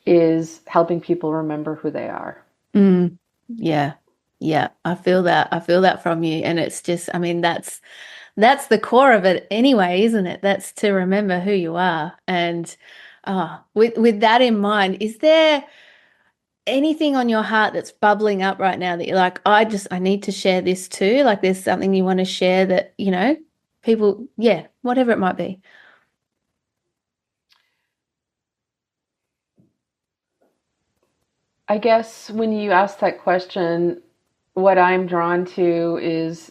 is helping people remember who they are. Yeah. Yeah. I feel that. I feel that from you. And it's just, that's the core of it anyway, isn't it? That's to remember who you are. And with that in mind, is there anything on your heart that's bubbling up right now that you're like, I need to share this too? Like there's something you want to share that, people, whatever it might be. I guess when you ask that question, what I'm drawn to is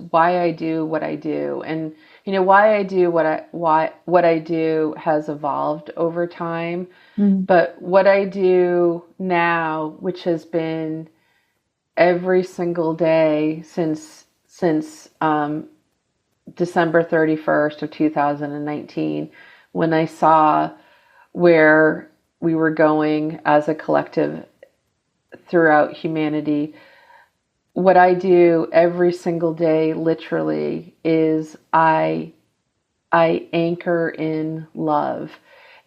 why I do what I do. And why I do what I do has evolved over time. But what I do now, which has been every single day since December 31st of 2019, when I saw where we were going as a collective throughout humanity, what I do every single day, literally, is I anchor in love.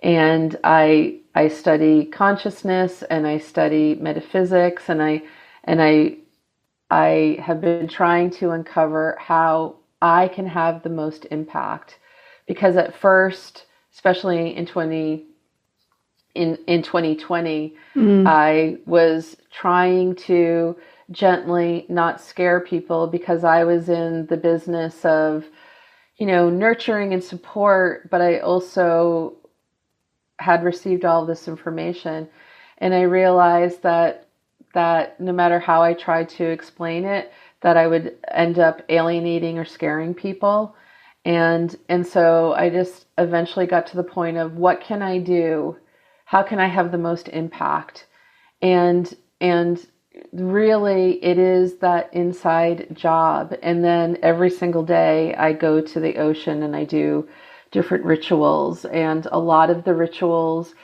And I study consciousness, and I study metaphysics, and I have been trying to uncover how I can have the most impact. Because at first, especially in 2020, I was trying to gently not scare people, because I was in the business of, nurturing and support, but I also had received all this information. And I realized that no matter how I tried to explain it, that I would end up alienating or scaring people. And so I just eventually got to the point of, what can I do? How can I have the most impact? And really, it is that inside job. And then every single day I go to the ocean and I do different rituals. And a lot of the rituals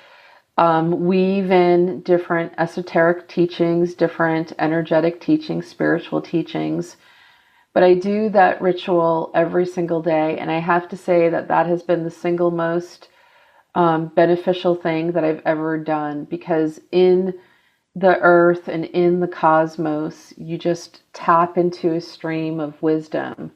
weave in different esoteric teachings, different energetic teachings, spiritual teachings. But I do that ritual every single day. And I have to say that has been the single most beneficial thing that I've ever done, because in the earth and in the cosmos, you just tap into a stream of wisdom.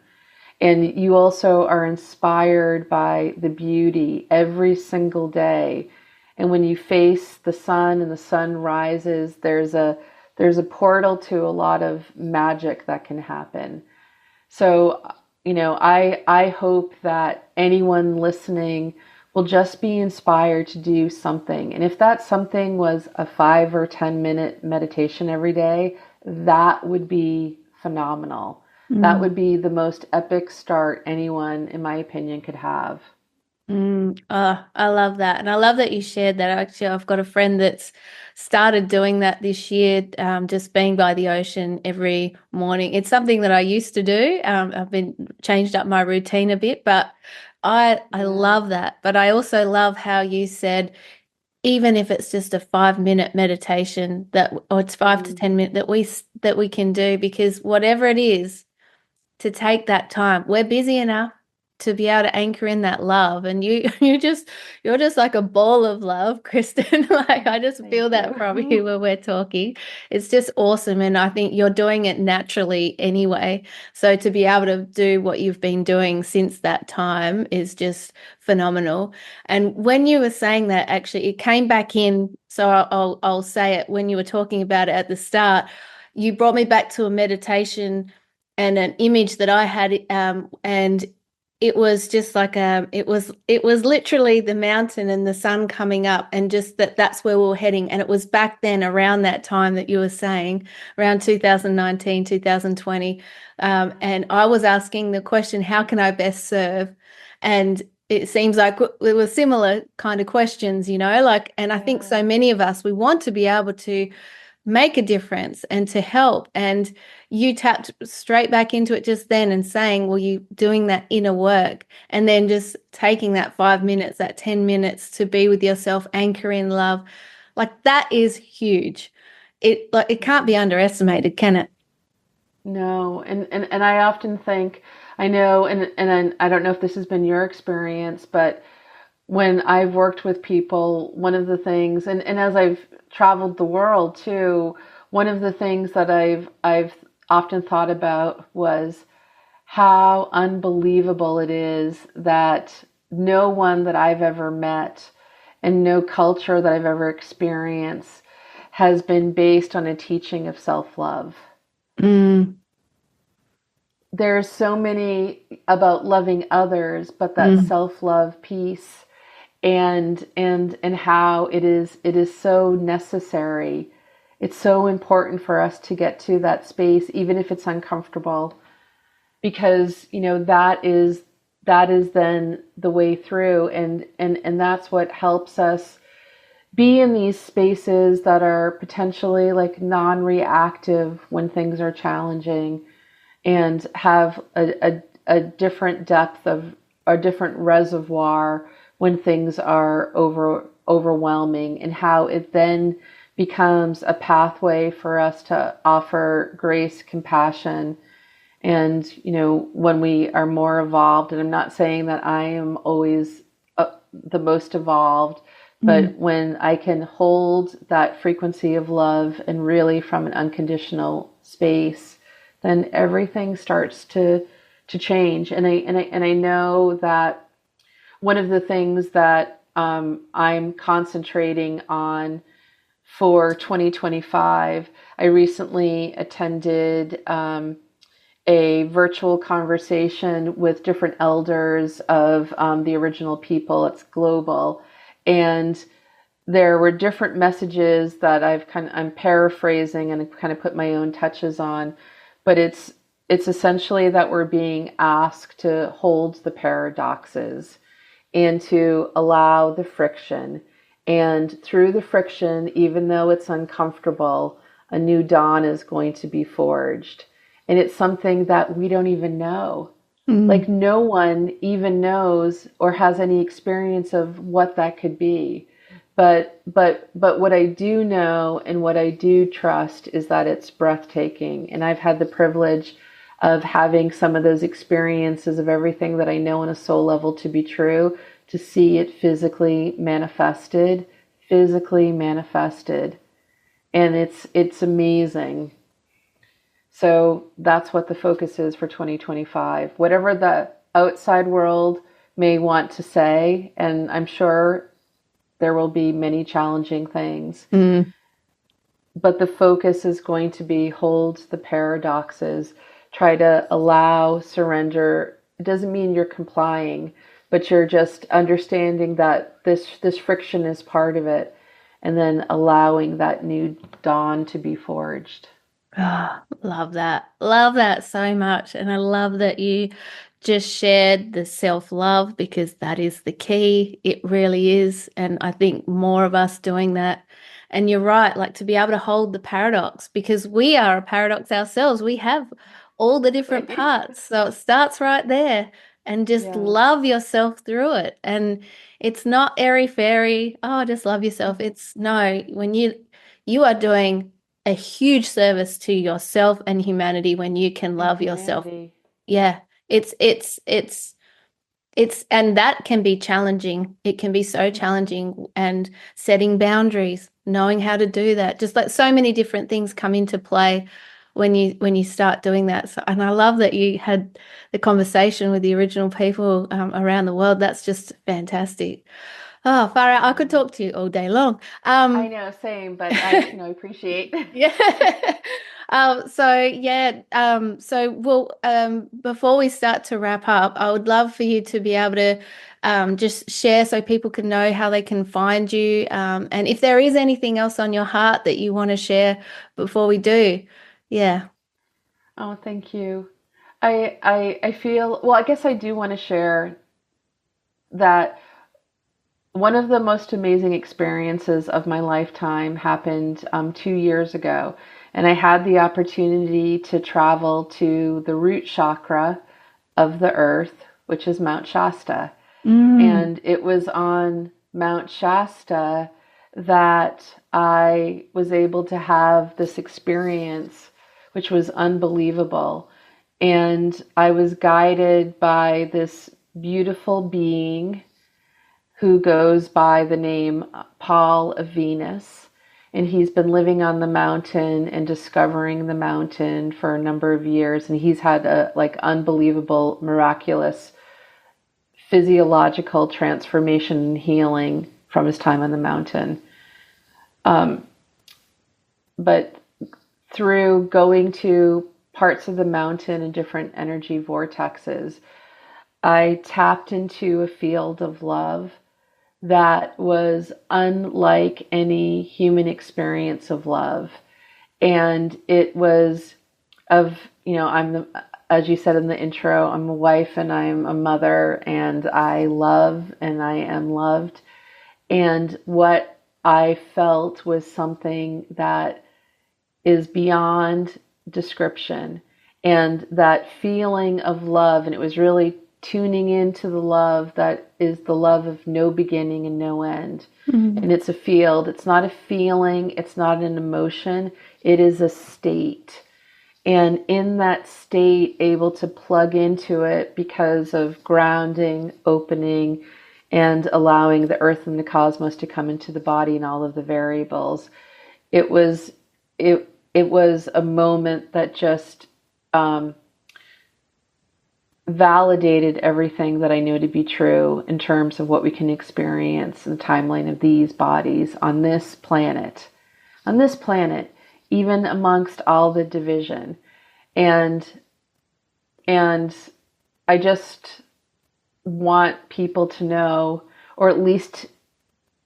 And you also are inspired by the beauty every single day. And when you face the sun and the sun rises, there's a portal to a lot of magic that can happen. So, I hope that anyone listening will just be inspired to do something. And if that something was a 5 or 10 minute meditation every day, that would be phenomenal. That would be the most epic start anyone, in my opinion, could have. I love that. And I love that you shared that. Actually, I've got a friend that's started doing that this year, just being by the ocean every morning. It's something that I used to do. I've been changed up my routine a bit, but I love that. But I also love how you said, even if it's just a 5-minute meditation or it's 5 to 10 minutes that we can do, because whatever it is, to take that time, we're busy enough to be able to anchor in that love. And you're just like a ball of love, Kristin. Like, I just feel that from you when we're talking. It's just awesome. And I think you're doing it naturally anyway. So to be able to do what you've been doing since that time is just phenomenal. And when you were saying that, actually, it came back in. So I'll say it when you were talking about it at the start. You brought me back to a meditation and an image that I had, and it was just like it was literally the mountain and the sun coming up, and just that's where we were heading. And it was back then, around that time that you were saying, around 2019, 2020. And I was asking the question, how can I best serve? And it seems like it was similar kind of questions, like, and I think so many of us, we want to be able to make a difference and to help. And you tapped straight back into it just then and saying, well, you doing that inner work, and then just taking that 5 minutes, that 10 minutes to be with yourself, anchor in love. Like, that is huge. It can't be underestimated, can it? No. And I often think, I know, and I don't know if this has been your experience, but when I've worked with people, one of the things, and as I've traveled the world too, one of the things that I've often thought about was how unbelievable it is that no one that I've ever met and no culture that I've ever experienced has been based on a teaching of self-love. There's so many about loving others, but that self-love piece, and how it is so necessary. It's so important for us to get to that space, even if it's uncomfortable, because that is then the way through, and that's what helps us be in these spaces that are potentially like non-reactive when things are challenging, and have a different depth of a different reservoir when things are overwhelming, and how it then becomes a pathway for us to offer grace, compassion. And, when we are more evolved, and I'm not saying that I am always the most evolved, but when I can hold that frequency of love and really from an unconditional space, then everything starts to change. And I know that one of the things that I'm concentrating on for 2025, I recently attended a virtual conversation with different elders of the original people. It's global. And there were different messages that I'm paraphrasing and kind of put my own touches on, but it's essentially that we're being asked to hold the paradoxes and to allow the friction. And through the friction, even though it's uncomfortable, a new dawn is going to be forged. And it's something that we don't even know. Like, no one even knows or has any experience of what that could be. But what I do know and what I do trust is that it's breathtaking. And I've had the privilege of having some of those experiences of everything that I know on a soul level to be true, to see it physically manifested. And it's amazing. So that's what the focus is for 2025. Whatever the outside world may want to say, and I'm sure there will be many challenging things, but the focus is going to be hold the paradoxes, try to allow surrender. It doesn't mean you're complying, but you're just understanding that this friction is part of it, and then allowing that new dawn to be forged. Oh, love that. Love that so much. And I love that you just shared the self-love, because that is the key. It really is. And I think more of us doing that. And you're right, like to be able to hold the paradox, because we are a paradox ourselves. We have all the different parts. So it starts right there, and just love yourself through it. And it's not airy fairy, oh, just love yourself. It's no, when you are doing a huge service to yourself and humanity when you can love yourself. Yeah. It's and that can be challenging. It can be so challenging, and setting boundaries, knowing how to do that. Just like so many different things come into play when you start doing that. So, and I love that you had the conversation with the original people around the world. That's just fantastic. Oh, Farah, I could talk to you all day long. I know, same, but I appreciate. Yeah. So before we start to wrap up, I would love for you to be able to just share so people can know how they can find you. And if there is anything else on your heart that you want to share before we do. Yeah. Oh, thank you. I feel, well, I guess I do want to share that one of the most amazing experiences of my lifetime happened 2 years ago. And I had the opportunity to travel to the root chakra of the earth, which is Mount Shasta. And it was on Mount Shasta that I was able to have this experience, which was unbelievable. And I was guided by this beautiful being who goes by the name Paul of Venus. And he's been living on the mountain and discovering the mountain for a number of years. And he's had a unbelievable, miraculous physiological transformation and healing from his time on the mountain. But through going to parts of the mountain and different energy vortexes, I tapped into a field of love that was unlike any human experience of love. And it was of, as you said in the intro, I'm a wife and I'm a mother, and I love and I am loved. And what I felt was something that is beyond description. And that feeling of love, and it was really tuning into the love that is the love of no beginning and no end. And it's a field. It's not a feeling. It's not an emotion. It is a state. And in that state, able to plug into it because of grounding, opening, and allowing the earth and the cosmos to come into the body and all of the variables. It was a moment that just validated everything that I knew to be true in terms of what we can experience in the timeline of these bodies on this planet, even amongst all the division. And I just want people to know, or at least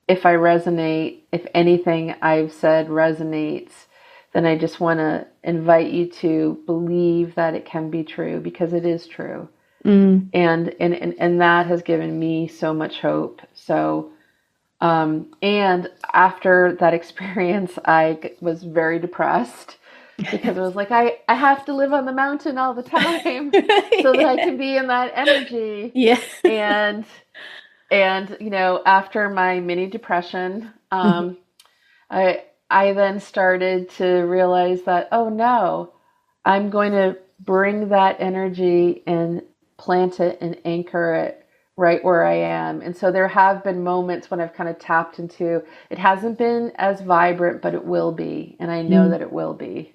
if I resonate, if anything I've said resonates, then I just want to invite you to believe that it can be true, because it is true. And that has given me so much hope. So, and after that experience, I was very depressed, because it was like, I have to live on the mountain all the time so that I can be in that energy. Yeah. And after my mini depression, I then started to realize that, oh no, I'm going to bring that energy and plant it and anchor it right where I am. And so there have been moments when I've kind of tapped into, it hasn't been as vibrant, but it will be. And I know that it will be.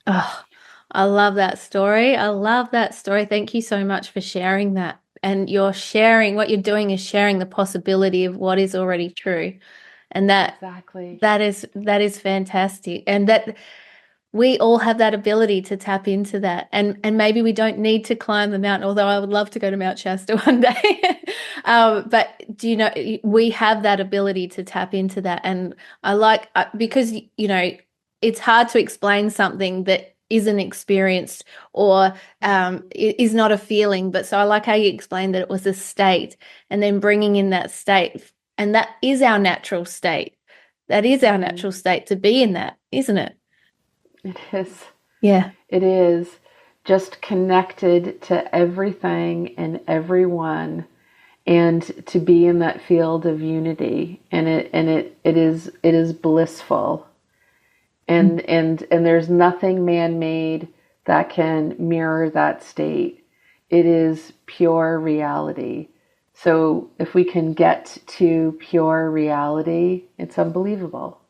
Oh, I love that story. I love that story. Thank you so much for sharing that. And you're sharing, what you're doing is sharing the possibility of what is already true. And Exactly. that is fantastic. And that we all have that ability to tap into that. And maybe we don't need to climb the mountain, although I would love to go to Mount Shasta one day. But do you know, we have that ability to tap into that. And I like, because, you know, it's hard to explain something that isn't experienced or is not a feeling. But so I like how you explained that it was a state, and then bringing in that state. And that is our natural state. That is our natural state, to be in that, isn't it? It is. Yeah. It is just connected to everything and everyone, and to be in that field of unity. And it is blissful. And there's nothing man-made that can mirror that state. It is pure reality. So if we can get to pure reality, it's unbelievable.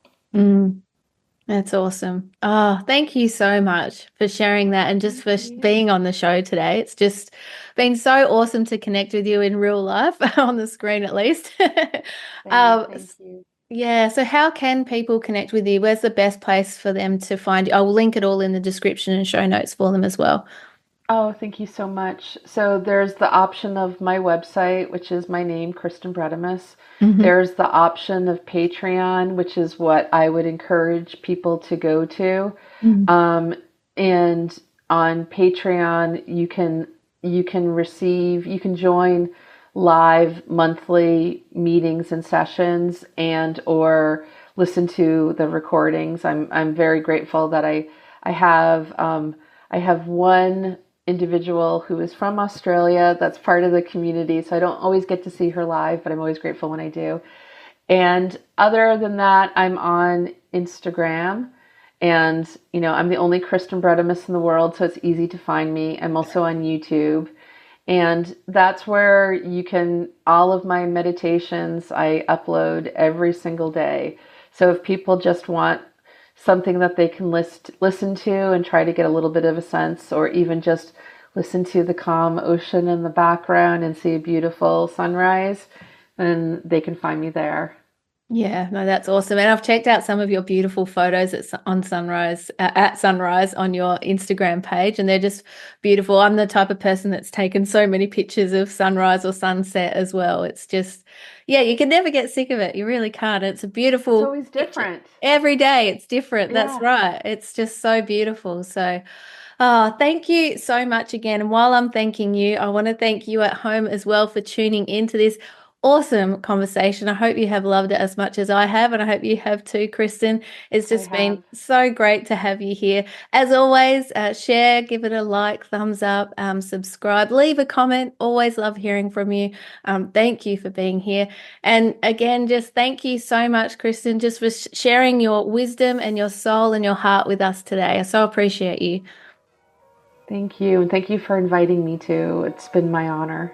That's awesome. Oh, thank you so much for sharing that, and just for being on the show today. It's just been so awesome to connect with you in real life, on the screen at least. Thank you. Yeah, so how can people connect with you? Where's the best place for them to find you? I'll link it all in the description and show notes for them as well. Oh, thank you so much. So there's the option of my website, which is my name, Kristin Bredimus. There's the option of Patreon, which is what I would encourage people to go to. And on Patreon, you can join live monthly meetings and sessions, and or listen to the recordings. I'm very grateful that I have one individual who is from Australia that's part of the community, so I don't always get to see her live, but I'm always grateful when I do. And other than that, I'm on Instagram, and I'm the only Kristin Bredimus in the world, so it's easy to find me. I'm also on YouTube, and that's where you can, all of my meditations I upload every single day. So if people just want something that they can listen to and try to get a little bit of a sense, or even just listen to the calm ocean in the background and see a beautiful sunrise, then they can find me there. Yeah, no, that's awesome. And I've checked out some of your beautiful photos at sunrise on your Instagram page, and they're just beautiful. I'm the type of person that's taken so many pictures of sunrise or sunset as well. It's just, yeah, you can never get sick of it. You really can't. It's a beautiful. It's always different. Every day it's different. Yeah. That's right. It's just so beautiful. So, oh, thank you so much again. And while I'm thanking you, I want to thank you at home as well for tuning into this awesome conversation. I hope you have loved it as much as I have, and I hope you have too, Kristin. It's just been so great to have you here. As always, share, give it a like, thumbs up, subscribe, leave a comment. Always love hearing from you. Thank you for being here. And again, just thank you so much, Kristin, just for sharing your wisdom and your soul and your heart with us today. I so appreciate you. Thank you. And thank you for inviting me too. It's been my honor.